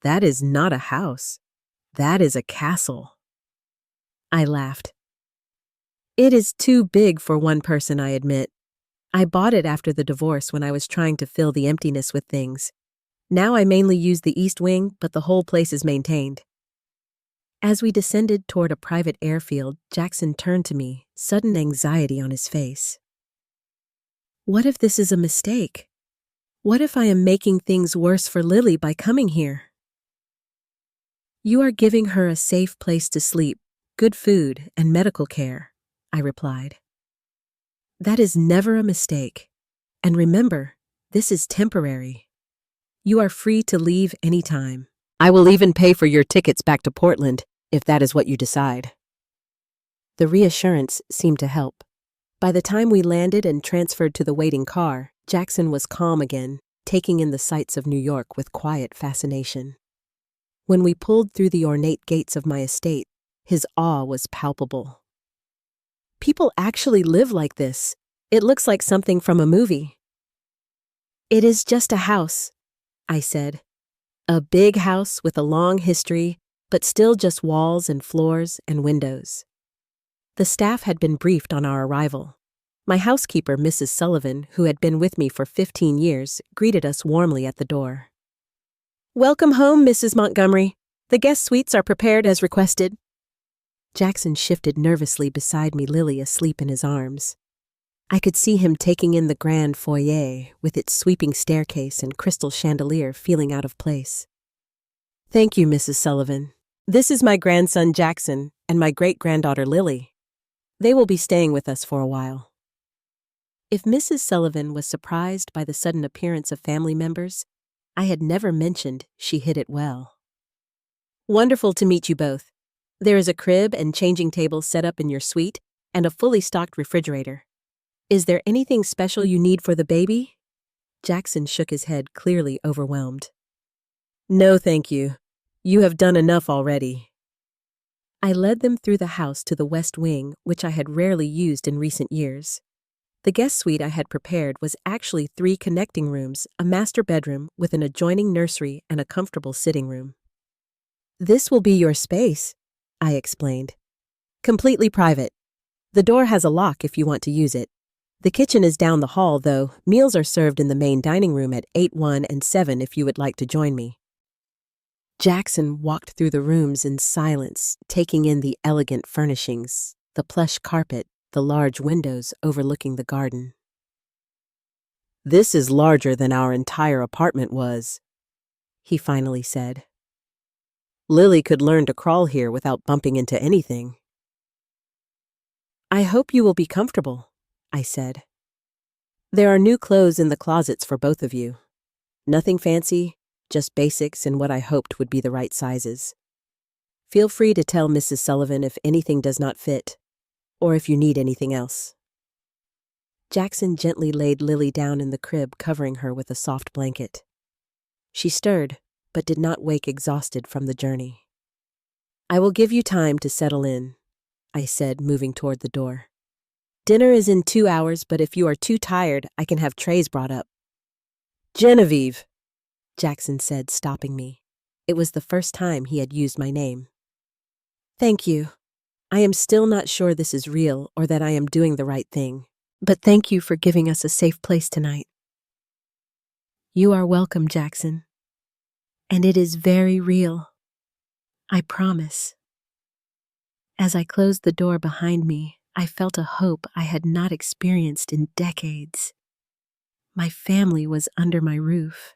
"That is not a house. That is a castle." I laughed. "It is too big for one person, I admit. I bought it after the divorce when I was trying to fill the emptiness with things. Now I mainly use the east wing, but the whole place is maintained." As we descended toward a private airfield, Jackson turned to me, sudden anxiety on his face. "What if this is a mistake? What if I am making things worse for Lily by coming here?" "You are giving her a safe place to sleep, good food, and medical care," I replied. "That is never a mistake. And remember, this is temporary. You are free to leave anytime. I will even pay for your tickets back to Portland, if that is what you decide." The reassurance seemed to help. By the time we landed and transferred to the waiting car, Jackson was calm again, taking in the sights of New York with quiet fascination. When we pulled through the ornate gates of my estate, his awe was palpable. "People actually live like this. It looks like something from a movie." "It is just a house," I said. "A big house with a long history, but still just walls and floors and windows." The staff had been briefed on our arrival. My housekeeper, Mrs. Sullivan, who had been with me for 15 years, greeted us warmly at the door. "Welcome home, Mrs. Montgomery. The guest suites are prepared as requested." Jackson shifted nervously beside me, Lily asleep in his arms. I could see him taking in the grand foyer, with its sweeping staircase and crystal chandelier feeling out of place. "Thank you, Mrs. Sullivan. This is my grandson Jackson and my great-granddaughter Lily. They will be staying with us for a while." If Mrs. Sullivan was surprised by the sudden appearance of family members, I had never mentioned she hid it well. "Wonderful to meet you both. There is a crib and changing table set up in your suite and a fully stocked refrigerator. Is there anything special you need for the baby?" Jackson shook his head, clearly overwhelmed. "No, thank you. You have done enough already." I led them through the house to the west wing, which I had rarely used in recent years. The guest suite I had prepared was actually 3 connecting rooms, a master bedroom with an adjoining nursery and a comfortable sitting room. "This will be your space," I explained. "Completely private. The door has a lock if you want to use it. The kitchen is down the hall, though. Meals are served in the main dining room at 8, 1, and 7 if you would like to join me." Jackson walked through the rooms in silence, taking in the elegant furnishings, the plush carpet, the large windows overlooking the garden. "This is larger than our entire apartment was," he finally said. "Lily could learn to crawl here without bumping into anything." "I hope you will be comfortable," I said. "There are new clothes in the closets for both of you. Nothing fancy, just basics and what I hoped would be the right sizes. Feel free to tell Mrs. Sullivan if anything does not fit, or if you need anything else. Jackson gently laid Lily down in the crib, covering her with a soft blanket. She stirred, but did not wake exhausted from the journey. I will give you time to settle in, I said, moving toward the door. Dinner is in 2 hours, but if you are too tired, I can have trays brought up. Genevieve, Jackson said, stopping me. It was the first time he had used my name. Thank you. I am still not sure this is real or that I am doing the right thing, but thank you for giving us a safe place tonight. You are welcome, Jackson. And it is very real. I promise. As I closed the door behind me, I felt a hope I had not experienced in decades. My family was under my roof.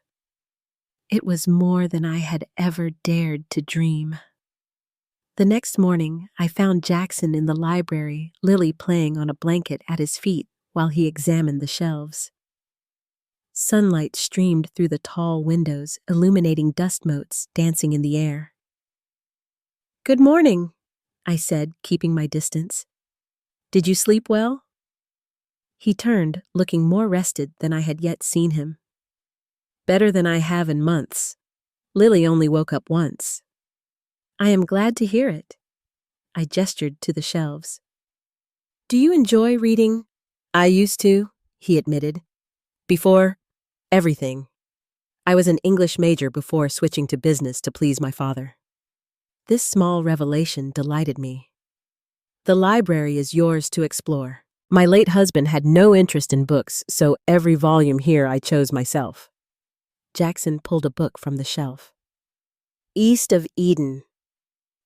It was more than I had ever dared to dream. The next morning, I found Jackson in the library, Lily playing on a blanket at his feet while he examined the shelves. Sunlight streamed through the tall windows, illuminating dust motes dancing in the air. Good morning, I said, keeping my distance. Did you sleep well? He turned, looking more rested than I had yet seen him. Better than I have in months. Lily only woke up once. I am glad to hear it. I gestured to the shelves. Do you enjoy reading? I used to, he admitted. Before, everything. I was an English major before switching to business to please my father. This small revelation delighted me. The library is yours to explore. My late husband had no interest in books, so every volume here I chose myself. Jackson pulled a book from the shelf. East of Eden.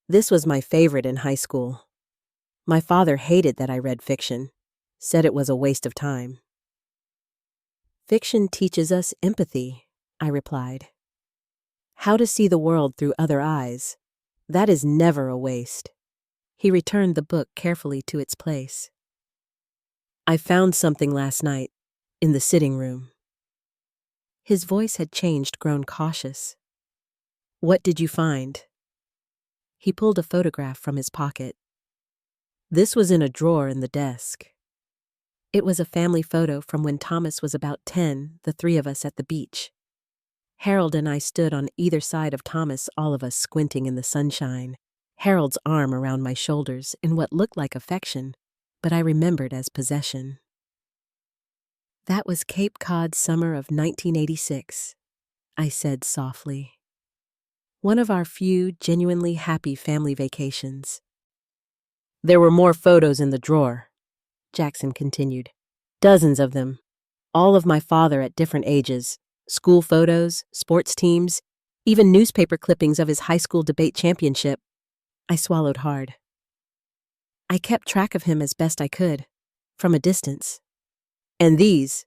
This was my favorite in high school. My father hated that I read fiction, said it was a waste of time. Fiction teaches us empathy, I replied. How to see the world through other eyes. That is never a waste. He returned the book carefully to its place. I found something last night, in the sitting room. His voice had changed, grown cautious. What did you find? He pulled a photograph from his pocket. This was in a drawer in the desk. It was a family photo from when Thomas was about 10, the three of us at the beach. Harold and I stood on either side of Thomas, all of us squinting in the sunshine, Harold's arm around my shoulders in what looked like affection, but I remembered as possession. That was Cape Cod summer of 1986, I said softly. One of our few genuinely happy family vacations. There were more photos in the drawer, Jackson continued. Dozens of them. All of my father at different ages. School photos, sports teams, even newspaper clippings of his high school debate championship. I swallowed hard. I kept track of him as best I could, from a distance. And these,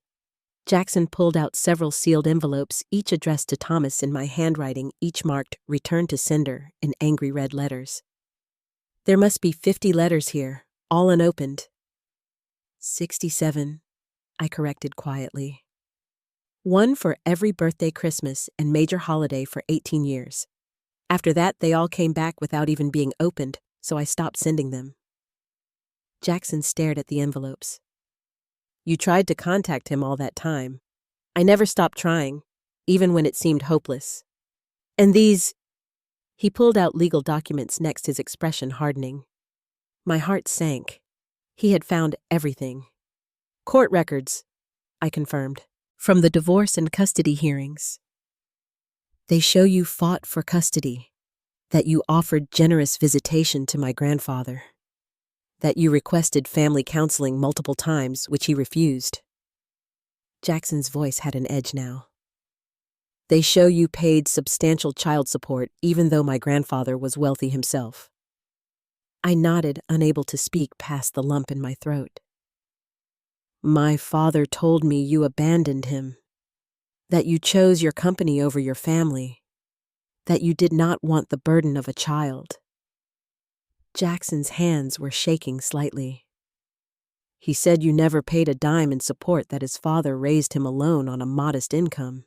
Jackson pulled out several sealed envelopes, each addressed to Thomas in my handwriting, each marked "Return to Sender" in angry red letters. There must be 50 letters here, all unopened. 67, I corrected quietly. One for every birthday, Christmas, and major holiday for 18 years. After that, they all came back without even being opened, so I stopped sending them. Jackson stared at the envelopes. You tried to contact him all that time. I never stopped trying, even when it seemed hopeless. And these... He pulled out legal documents next, his expression hardening. My heart sank. He had found everything. Court records, I confirmed, from the divorce and custody hearings. They show you fought for custody, that you offered generous visitation to my grandfather, that you requested family counseling multiple times, which he refused. Jackson's voice had an edge now. They show you paid substantial child support, even though my grandfather was wealthy himself. I nodded, unable to speak past the lump in my throat. My father told me you abandoned him, that you chose your company over your family, that you did not want the burden of a child. Jackson's hands were shaking slightly. He said you never paid a dime in support, that his father raised him alone on a modest income.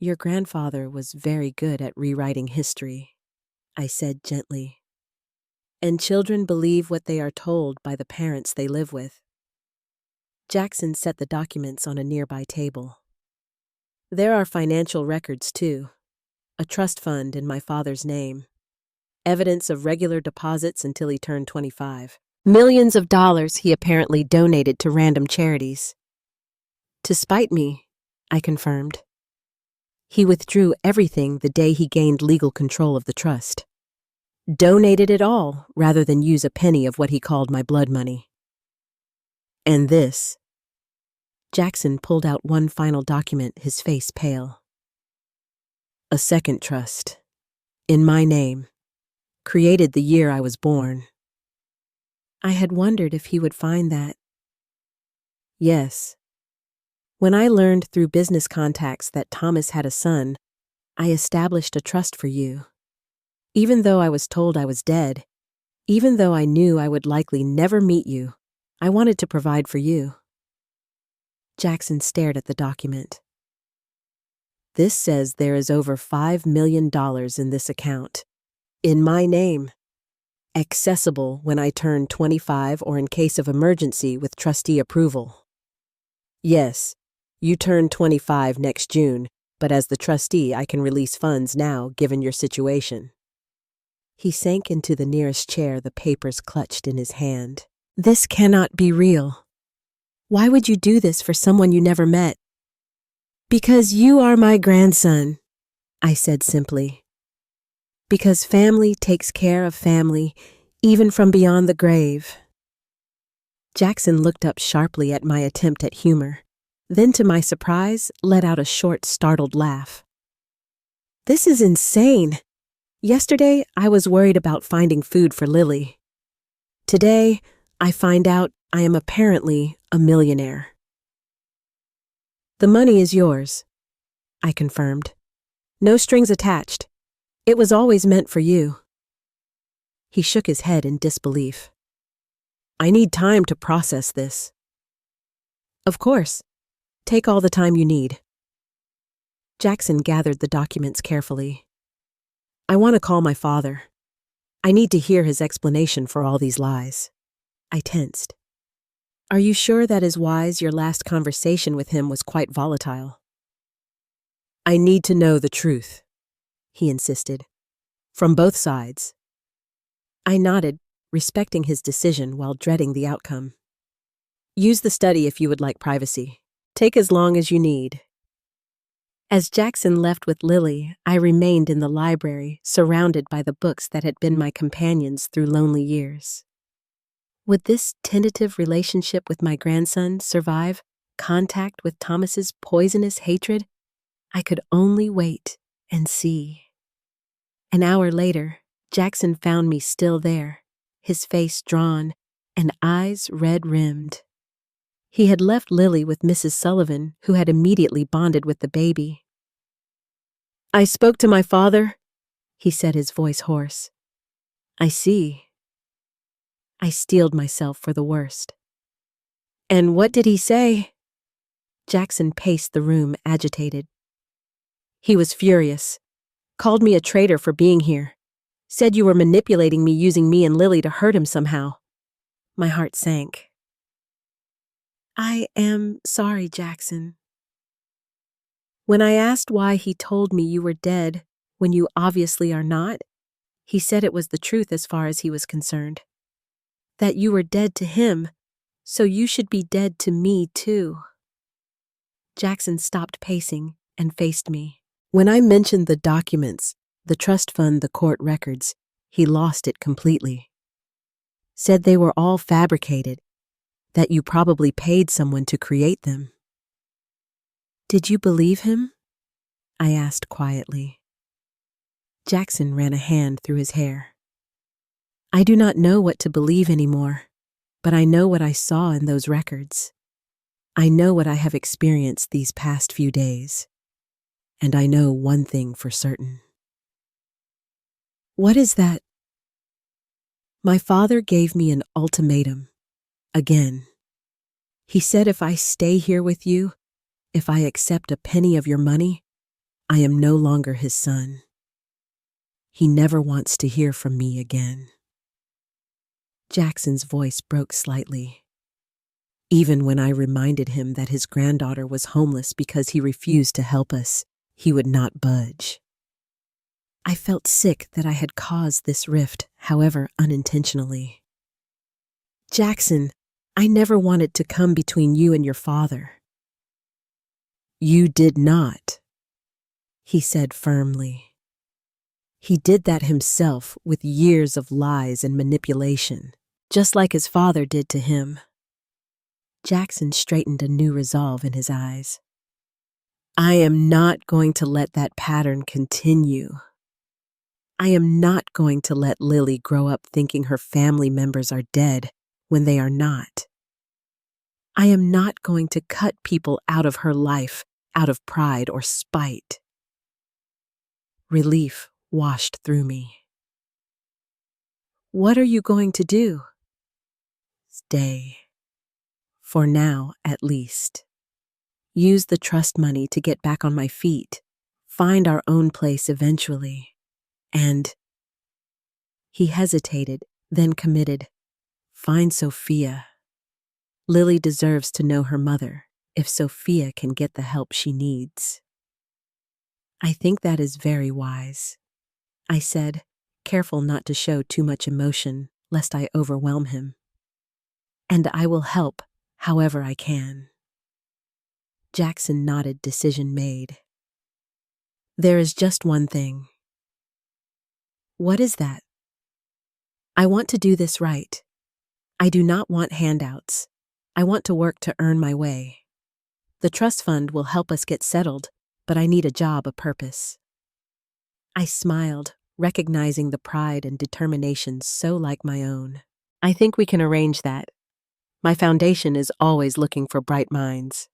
Your grandfather was very good at rewriting history, I said gently. And children believe what they are told by the parents they live with. Jackson set the documents on a nearby table. There are financial records, too. A trust fund in my father's name. Evidence of regular deposits until he turned 25. Millions of dollars he apparently donated to random charities. To spite me, I confirmed. He withdrew everything the day he gained legal control of the trust. Donated it all rather than use a penny of what he called my blood money. And this. Jackson pulled out one final document, his face pale. A second trust. In my name. Created the year I was born. I had wondered if he would find that. Yes. When I learned through business contacts that Thomas had a son, I established a trust for you. Even though I was told I was dead, even though I knew I would likely never meet you, I wanted to provide for you. Jackson stared at the document. This says there is over $5 million in this account. In my name. Accessible when I turn 25 or in case of emergency with trustee approval. Yes, you turn 25 next June, but as the trustee I can release funds now given your situation. He sank into the nearest chair, the papers clutched in his hand. This cannot be real. Why would you do this for someone you never met? Because you are my grandson, I said simply. Because family takes care of family, even from beyond the grave. Jackson looked up sharply at my attempt at humor, then to my surprise, let out a short, startled laugh. This is insane. Yesterday, I was worried about finding food for Lily. Today, I find out I am apparently a millionaire. The money is yours, I confirmed. No strings attached. It was always meant for you. He shook his head in disbelief. I need time to process this. Of course. Take all the time you need. Jackson gathered the documents carefully. I want to call my father. I need to hear his explanation for all these lies. I tensed. Are you sure that is wise? Your last conversation with him was quite volatile. I need to know the truth, he insisted. From both sides. I nodded, respecting his decision while dreading the outcome. Use the study if you would like privacy. Take as long as you need. As Jackson left with Lily, I remained in the library, surrounded by the books that had been my companions through lonely years. Would this tentative relationship with my grandson survive contact with Thomas's poisonous hatred? I could only wait and see. An hour later, Jackson found me still there, his face drawn and eyes red-rimmed. He had left Lily with Mrs. Sullivan, who had immediately bonded with the baby. I spoke to my father, he said, his voice hoarse. I see. I steeled myself for the worst. And what did he say? Jackson paced the room, agitated. He was furious. Called me a traitor for being here. Said you were manipulating me, using me and Lily to hurt him somehow. My heart sank. I am sorry, Jackson. When I asked why he told me you were dead when you obviously are not, he said it was the truth as far as he was concerned. That you were dead to him, so you should be dead to me too. Jackson stopped pacing and faced me. When I mentioned the documents, the trust fund, the court records, he lost it completely. Said they were all fabricated, that you probably paid someone to create them. Did you believe him? I asked quietly. Jackson ran a hand through his hair. I do not know what to believe anymore, but I know what I saw in those records. I know what I have experienced these past few days. And I know one thing for certain. What is that? My father gave me an ultimatum. Again. He said if I stay here with you, if I accept a penny of your money, I am no longer his son. He never wants to hear from me again. Jackson's voice broke slightly. Even when I reminded him that his granddaughter was homeless because he refused to help us, he would not budge. I felt sick that I had caused this rift, however unintentionally. Jackson, I never wanted to come between you and your father. You did not, he said firmly. He did that himself with years of lies and manipulation, just like his father did to him. Jackson straightened a new resolve in his eyes. I am not going to let that pattern continue. I am not going to let Lily grow up thinking her family members are dead when they are not. I am not going to cut people out of her life out of pride or spite. Relief washed through me. What are you going to do? Stay. For now, at least. Use the trust money to get back on my feet. Find our own place eventually. And he hesitated, then committed. Find Sophia. Lily deserves to know her mother if Sophia can get the help she needs. I think that is very wise, I said, careful not to show too much emotion lest I overwhelm him. And I will help however I can. Jackson nodded, decision made. There is just one thing. What is that? I want to do this right. I do not want handouts. I want to work to earn my way. The trust fund will help us get settled, but I need a job, a purpose. I smiled, recognizing the pride and determination so like my own. I think we can arrange that. My foundation is always looking for bright minds.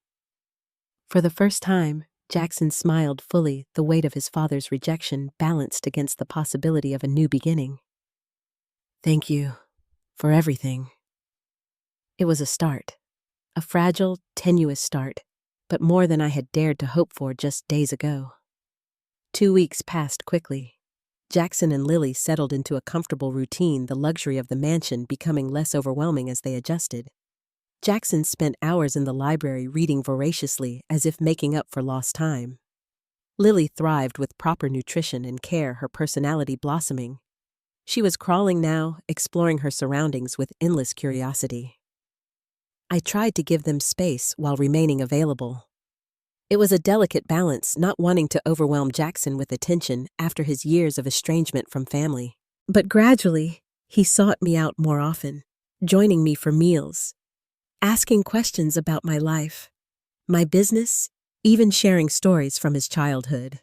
For the first time, Jackson smiled fully, the weight of his father's rejection balanced against the possibility of a new beginning. Thank you for everything. It was a start, a fragile, tenuous start, but more than I had dared to hope for just days ago. 2 weeks passed quickly. Jackson and Lily settled into a comfortable routine, the luxury of the mansion becoming less overwhelming as they adjusted. Jackson spent hours in the library reading voraciously as if making up for lost time. Lily thrived with proper nutrition and care, her personality blossoming. She was crawling now, exploring her surroundings with endless curiosity. I tried to give them space while remaining available. It was a delicate balance, not wanting to overwhelm Jackson with attention after his years of estrangement from family. But gradually, he sought me out more often, joining me for meals, asking questions about my life, my business, even sharing stories from his childhood.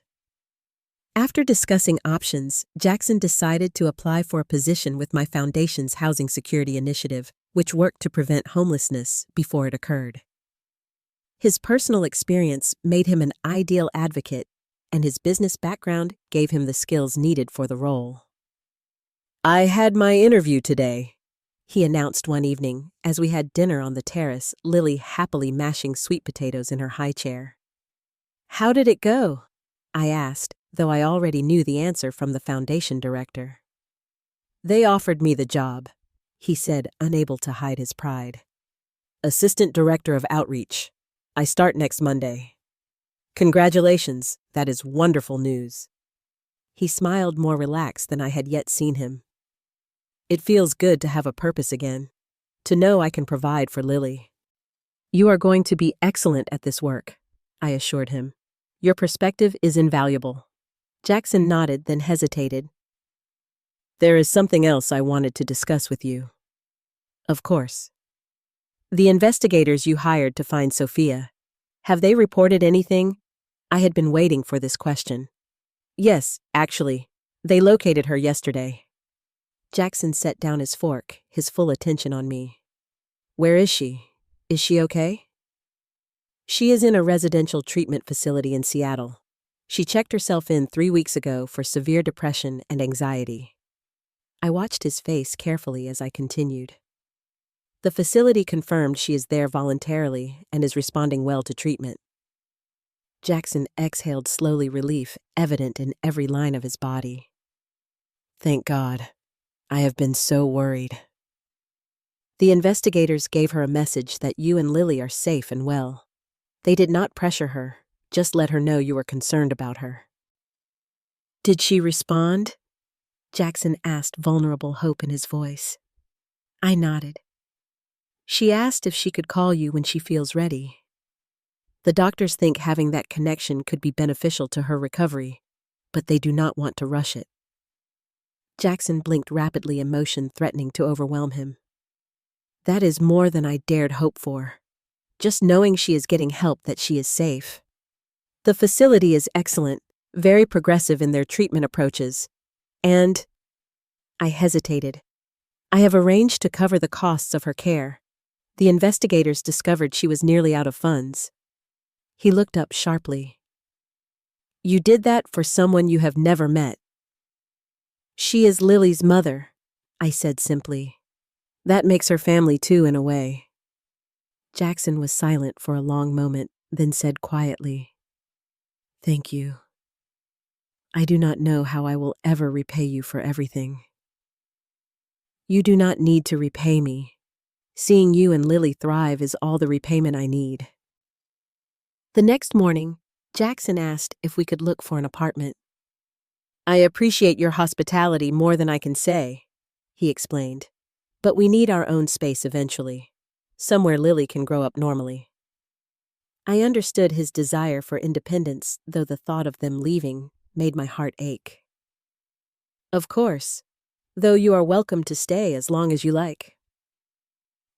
After discussing options, Jackson decided to apply for a position with my foundation's housing security initiative, which worked to prevent homelessness before it occurred. His personal experience made him an ideal advocate, and his business background gave him the skills needed for the role. I had my interview today, he announced one evening as we had dinner on the terrace, Lily happily mashing sweet potatoes in her high chair. How did it go? I asked, though I already knew the answer from the foundation director. They offered me the job, he said, unable to hide his pride. Assistant Director of Outreach. I start next Monday. Congratulations, that is wonderful news. He smiled more relaxed than I had yet seen him. It feels good to have a purpose again, to know I can provide for Lily. You are going to be excellent at this work, I assured him. Your perspective is invaluable. Jackson nodded, then hesitated. There is something else I wanted to discuss with you. Of course. The investigators you hired to find Sophia, have they reported anything? I had been waiting for this question. Yes, actually. They located her yesterday. Jackson set down his fork, his full attention on me. Where is she? Is she okay? She is in a residential treatment facility in Seattle. She checked herself in 3 weeks ago for severe depression and anxiety. I watched his face carefully as I continued. The facility confirmed she is there voluntarily and is responding well to treatment. Jackson exhaled slowly, relief evident in every line of his body. Thank God. I have been so worried. The investigators gave her a message that you and Lily are safe and well. They did not pressure her, just let her know you were concerned about her. Did she respond? Jackson asked, vulnerable hope in his voice. I nodded. She asked if she could call you when she feels ready. The doctors think having that connection could be beneficial to her recovery, but they do not want to rush it. Jackson blinked rapidly, emotion threatening to overwhelm him. That is more than I dared hope for. Just knowing she is getting help, that she is safe. The facility is excellent, very progressive in their treatment approaches, and I hesitated. I have arranged to cover the costs of her care. The investigators discovered she was nearly out of funds. He looked up sharply. You did that for someone you have never met. She is Lily's mother, I said simply. That makes her family too, in a way. Jackson was silent for a long moment, then said quietly, Thank you. I do not know how I will ever repay you for everything. You do not need to repay me. Seeing you and Lily thrive is all the repayment I need. The next morning, Jackson asked if we could look for an apartment. I appreciate your hospitality more than I can say, he explained. But we need our own space eventually, somewhere Lily can grow up normally. I understood his desire for independence, though the thought of them leaving made my heart ache. Of course, though you are welcome to stay as long as you like.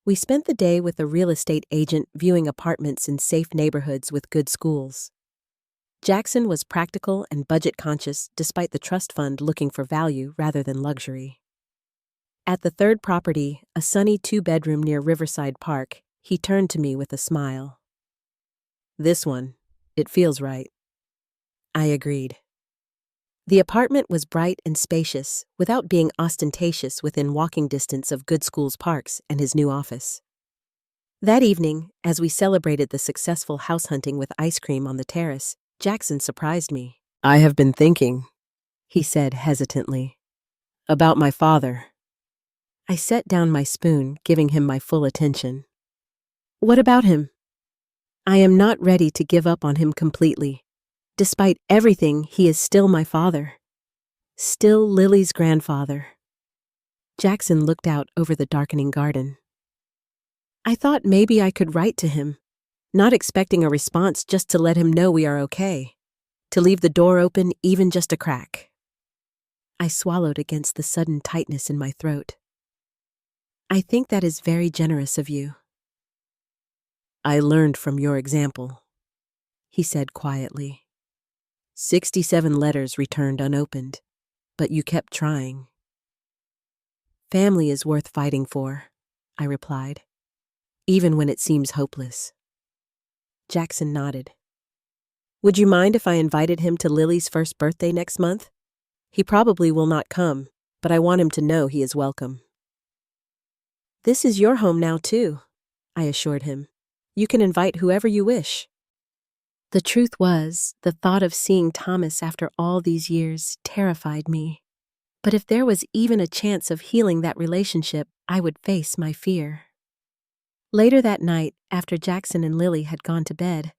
We spent the day with a real estate agent viewing apartments in safe neighborhoods with good schools. Jackson was practical and budget-conscious despite the trust fund looking for value rather than luxury. At the third property, a sunny 2-bedroom near Riverside Park, he turned to me with a smile. This one, it feels right. I agreed. The apartment was bright and spacious, without being ostentatious, within walking distance of good schools, parks, and his new office. That evening, as we celebrated the successful house hunting with ice cream on the terrace, Jackson surprised me. I have been thinking, he said hesitantly, about my father. I set down my spoon, giving him my full attention. What about him? I am not ready to give up on him completely. Despite everything, he is still my father. Still Lily's grandfather. Jackson looked out over the darkening garden. I thought maybe I could write to him, not expecting a response, just to let him know we are okay, to leave the door open, even just a crack. I swallowed against the sudden tightness in my throat. I think that is very generous of you. I learned from your example, he said quietly. 67 letters returned unopened, but you kept trying. Family is worth fighting for, I replied, even when it seems hopeless. Jackson nodded. Would you mind if I invited him to Lily's first birthday next month? He probably will not come, but I want him to know he is welcome. This is your home now, too, I assured him. You can invite whoever you wish. The truth was, the thought of seeing Thomas after all these years terrified me. But if there was even a chance of healing that relationship, I would face my fear. Later that night, after Jackson and Lily had gone to bed,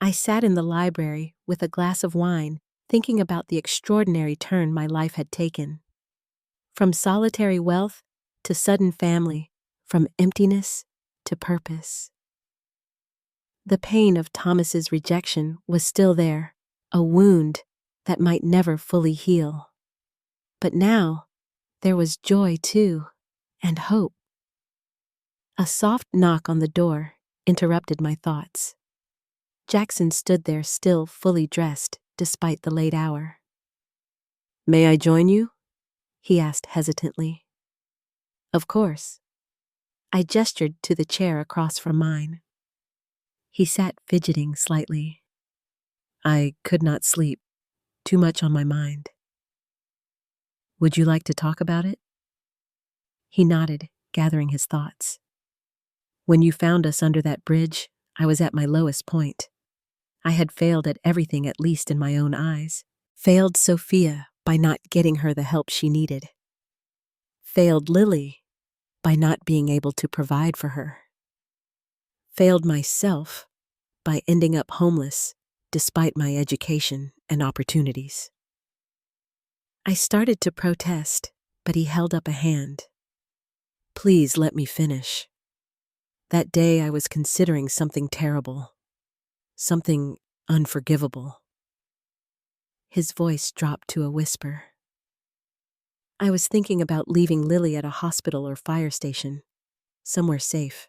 I sat in the library with a glass of wine, thinking about the extraordinary turn my life had taken. From solitary wealth to sudden family, from emptiness to purpose. The pain of Thomas's rejection was still there, a wound that might never fully heal. But now, there was joy too, and hope. A soft knock on the door interrupted my thoughts. Jackson stood there still fully dressed, despite the late hour. May I join you? He asked hesitantly. Of course. I gestured to the chair across from mine. He sat fidgeting slightly. I could not sleep, too much on my mind. Would you like to talk about it? He nodded, gathering his thoughts. When you found us under that bridge, I was at my lowest point. I had failed at everything, at least in my own eyes. Failed Sophia by not getting her the help she needed. Failed Lily by not being able to provide for her. Failed myself by ending up homeless despite my education and opportunities. I started to protest, but he held up a hand. Please let me finish. That day I was considering something terrible, something unforgivable. His voice dropped to a whisper. I was thinking about leaving Lily at a hospital or fire station, somewhere safe,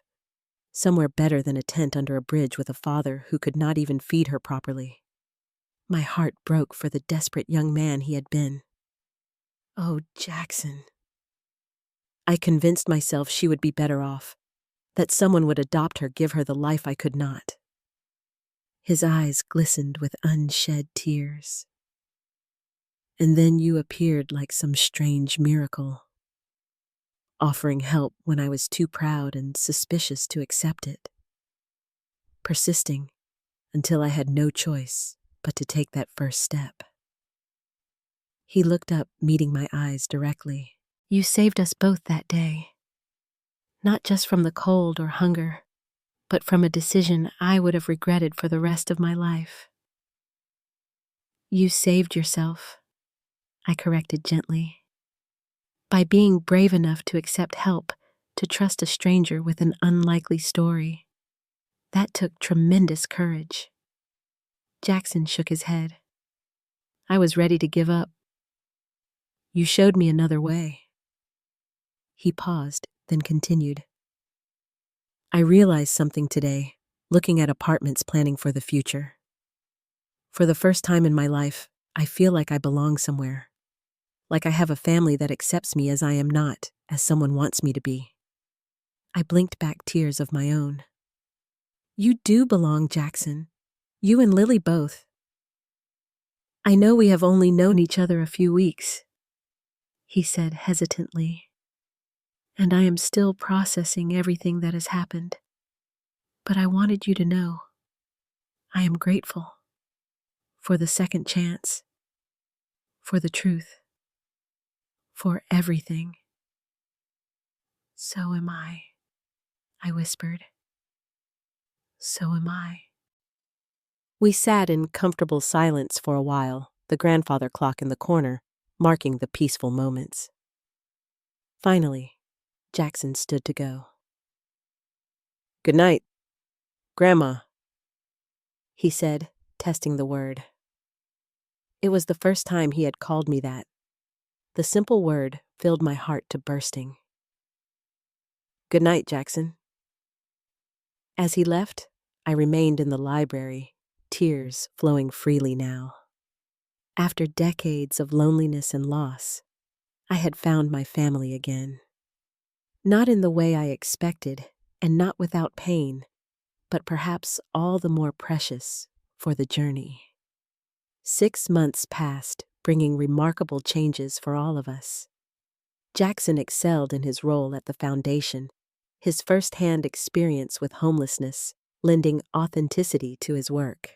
somewhere better than a tent under a bridge with a father who could not even feed her properly. My heart broke for the desperate young man he had been. Oh, Jackson. I convinced myself she would be better off, that someone would adopt her, give her the life I could not. His eyes glistened with unshed tears. And then you appeared like some strange miracle, offering help when I was too proud and suspicious to accept it, persisting until I had no choice but to take that first step. He looked up, meeting my eyes directly. You saved us both that day, not just from the cold or hunger, but from a decision I would have regretted for the rest of my life. You saved yourself, I corrected gently, by being brave enough to accept help, to trust a stranger with an unlikely story. That took tremendous courage. Jackson shook his head. I was ready to give up. You showed me another way. He paused, then continued. I realized something today, looking at apartments, planning for the future. For the first time in my life, I feel like I belong somewhere. Like I have a family that accepts me as I am, not as someone wants me to be. I blinked back tears of my own. You do belong, Jackson. You and Lily both. I know we have only known each other a few weeks, he said hesitantly, and I am still processing everything that has happened. But I wanted you to know I am grateful for the second chance, for the truth, for everything. So am I whispered. So am I. We sat in comfortable silence for a while, the grandfather clock in the corner marking the peaceful moments. Finally, Jackson stood to go. Good night, Grandma, he said, testing the word. It was the first time he had called me that. The simple word filled my heart to bursting. Good night, Jackson. As he left, I remained in the library, tears flowing freely now. After decades of loneliness and loss, I had found my family again. Not in the way I expected, and not without pain, but perhaps all the more precious for the journey. 6 months passed, bringing remarkable changes for all of us. Jackson excelled in his role at the foundation, his first-hand experience with homelessness lending authenticity to his work.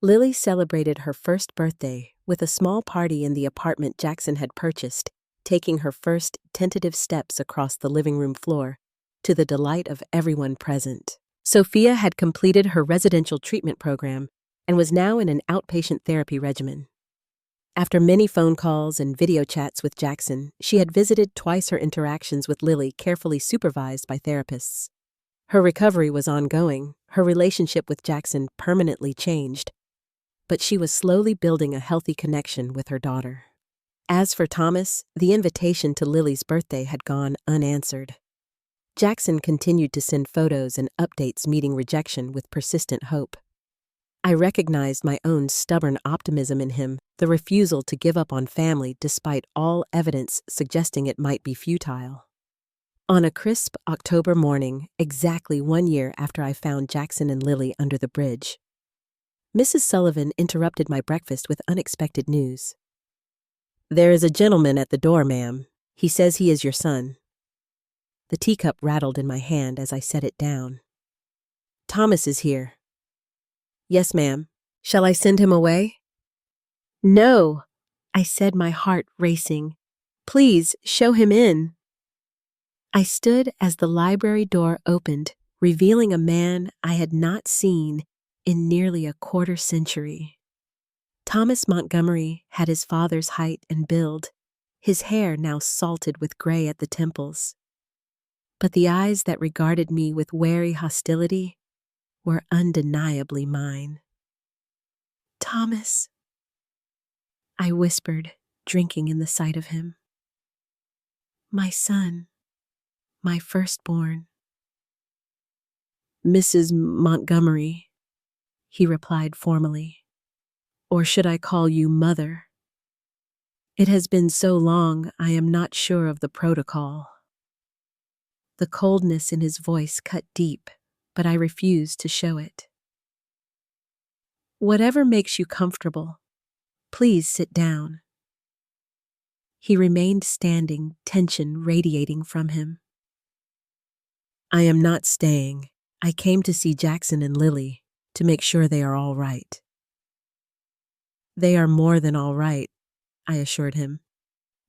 Lily celebrated her first birthday with a small party in the apartment Jackson had purchased, taking her first tentative steps across the living room floor, to the delight of everyone present. Sophia had completed her residential treatment program and was now in an outpatient therapy regimen. After many phone calls and video chats with Jackson, she had visited twice her interactions with Lily, carefully supervised by therapists. Her recovery was ongoing, her relationship with Jackson permanently changed, but she was slowly building a healthy connection with her daughter. As for Thomas, the invitation to Lily's birthday had gone unanswered. Jackson continued to send photos and updates, meeting rejection with persistent hope. I recognized my own stubborn optimism in him, the refusal to give up on family despite all evidence suggesting it might be futile. On a crisp October morning, exactly 1 year after I found Jackson and Lily under the bridge, Mrs. Sullivan interrupted my breakfast with unexpected news. There is a gentleman at the door, ma'am. He says he is your son. The teacup rattled in my hand as I set it down. Thomas is here. Yes, ma'am. Shall I send him away? No, I said, my heart racing. Please show him in. I stood as the library door opened, revealing a man I had not seen in nearly a quarter century. Thomas Montgomery had his father's height and build, his hair now salted with gray at the temples. But the eyes that regarded me with wary hostility were undeniably mine. Thomas, I whispered, drinking in the sight of him. My son, my firstborn. Mrs. Montgomery, he replied formally. Or should I call you mother? It has been so long, I am not sure of the protocol. The coldness in his voice cut deep, but I refused to show it. Whatever makes you comfortable, please sit down. He remained standing, tension radiating from him. I am not staying. I came to see Jackson and Lily to make sure they are all right. They are more than all right, I assured him.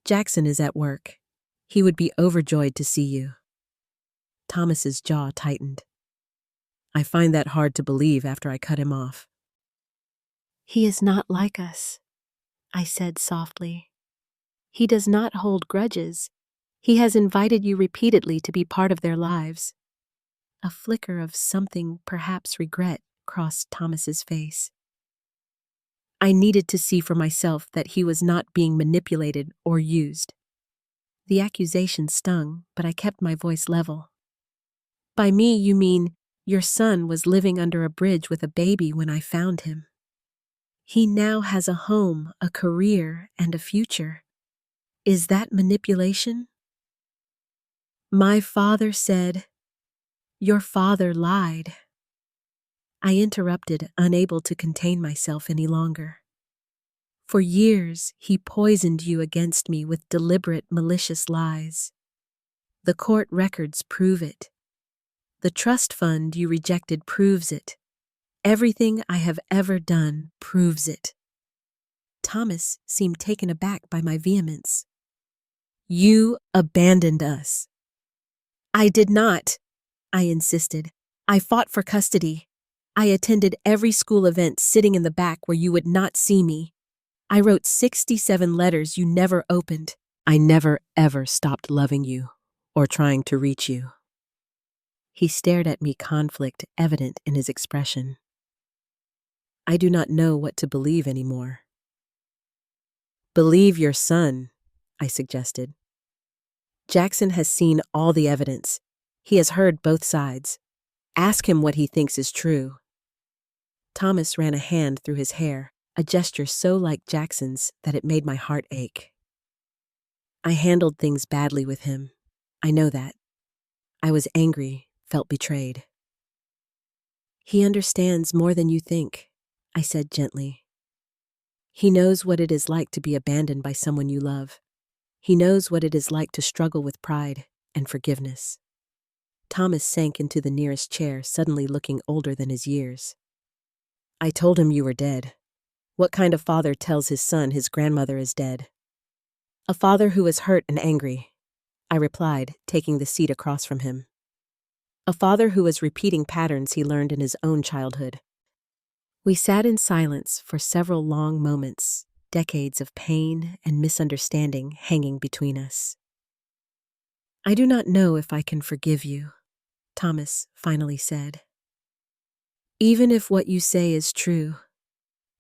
Jackson is at work. He would be overjoyed to see you. Thomas's jaw tightened. I find that hard to believe after I cut him off. He is not like us, I said softly. He does not hold grudges. He has invited you repeatedly to be part of their lives. A flicker of something, perhaps regret, crossed Thomas's face. I needed to see for myself that he was not being manipulated or used. The accusation stung, but I kept my voice level. By me, you mean your son was living under a bridge with a baby when I found him. He now has a home, a career, and a future. Is that manipulation? My father said, your father lied. I interrupted, unable to contain myself any longer. For years, he poisoned you against me with deliberate, malicious lies. The court records prove it. The trust fund you rejected proves it. Everything I have ever done proves it. Thomas seemed taken aback by my vehemence. You abandoned us. I did not, I insisted. I fought for custody. I attended every school event sitting in the back where you would not see me. I wrote 67 letters you never opened. I never ever stopped loving you or trying to reach you. He stared at me, conflict evident in his expression. I do not know what to believe anymore. Believe your son, I suggested. Jackson has seen all the evidence. He has heard both sides. Ask him what he thinks is true. Thomas ran a hand through his hair, a gesture so like Jackson's that it made my heart ache. I handled things badly with him. I know that. I was angry, felt betrayed. He understands more than you think, I said gently. He knows what it is like to be abandoned by someone you love. He knows what it is like to struggle with pride and forgiveness. Thomas sank into the nearest chair, suddenly looking older than his years. I told him you were dead. What kind of father tells his son his grandmother is dead? A father who is hurt and angry, I replied, taking the seat across from him. A father who is repeating patterns he learned in his own childhood. We sat in silence for several long moments, decades of pain and misunderstanding hanging between us. I do not know if I can forgive you, Thomas finally said. Even if what you say is true,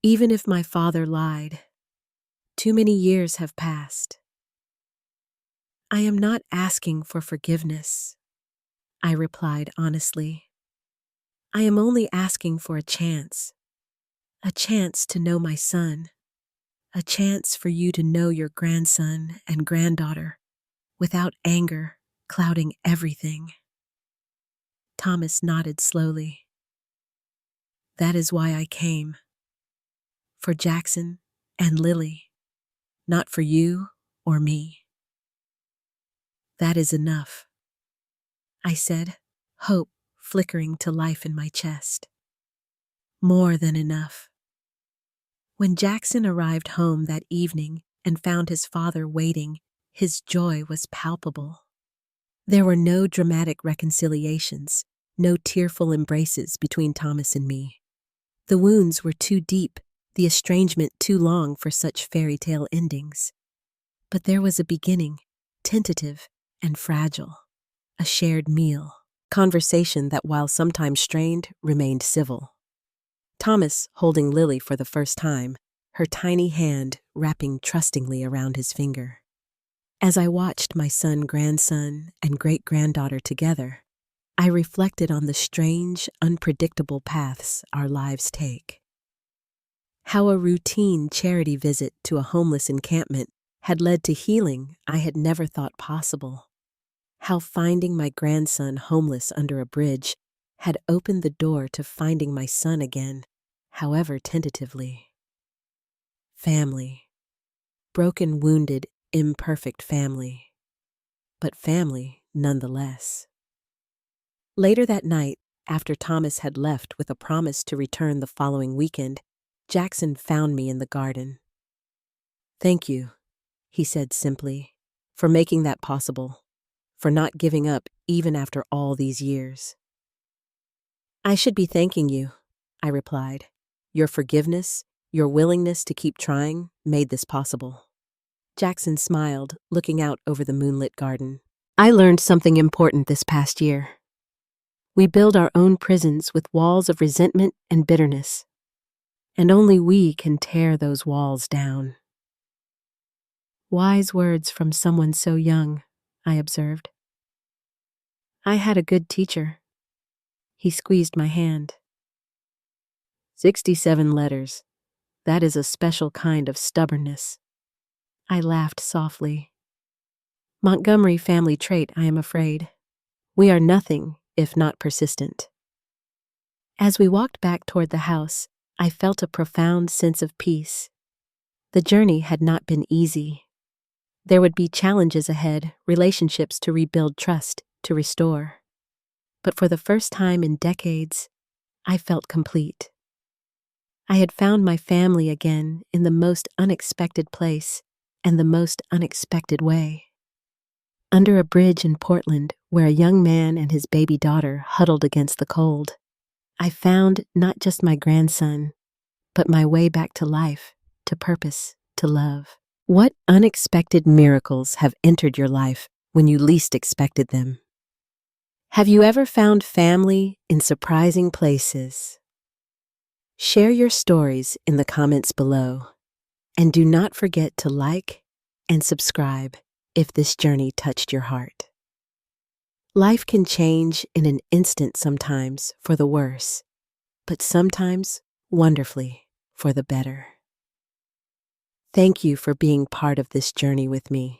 even if my father lied, too many years have passed. I am not asking for forgiveness, I replied honestly. I am only asking for a chance to know my son, a chance for you to know your grandson and granddaughter without anger clouding everything. Thomas nodded slowly. That is why I came. For Jackson and Lily, not for you or me. That is enough, I said, hope flickering to life in my chest. More than enough. When Jackson arrived home that evening and found his father waiting, his joy was palpable. There were no dramatic reconciliations, no tearful embraces between Thomas and me. The wounds were too deep, the estrangement too long for such fairy tale endings. But there was a beginning, tentative and fragile, a shared meal, conversation that, while sometimes strained, remained civil. Thomas holding Lily for the first time, her tiny hand wrapping trustingly around his finger. As I watched my son, grandson, and great-granddaughter together, I reflected on the strange, unpredictable paths our lives take. How a routine charity visit to a homeless encampment had led to healing I had never thought possible. How finding my grandson homeless under a bridge had opened the door to finding my son again, however tentatively. Family. Broken, wounded, imperfect family. But family nonetheless. Later that night, after Thomas had left with a promise to return the following weekend, Jackson found me in the garden. "Thank you," he said simply, "for making that possible, for not giving up even after all these years." "I should be thanking you," I replied. "Your forgiveness, your willingness to keep trying, made this possible." Jackson smiled, looking out over the moonlit garden. "I learned something important this past year. We build our own prisons with walls of resentment and bitterness, and only we can tear those walls down." Wise words from someone so young, I observed. "I had a good teacher." He squeezed my hand. 67 letters. That is a special kind of stubbornness." I laughed softly. "Montgomery family trait, I am afraid. We are nothing if not persistent." As we walked back toward the house, I felt a profound sense of peace. The journey had not been easy. There would be challenges ahead, relationships to rebuild, trust to restore. But for the first time in decades, I felt complete. I had found my family again in the most unexpected place and the most unexpected way. Under a bridge in Portland, where a young man and his baby daughter huddled against the cold, I found not just my grandson, but my way back to life, to purpose, to love. What unexpected miracles have entered your life when you least expected them? Have you ever found family in surprising places? Share your stories in the comments below, and do not forget to like and subscribe if this journey touched your heart. Life can change in an instant sometimes for the worse, but sometimes wonderfully for the better. Thank you for being part of this journey with me.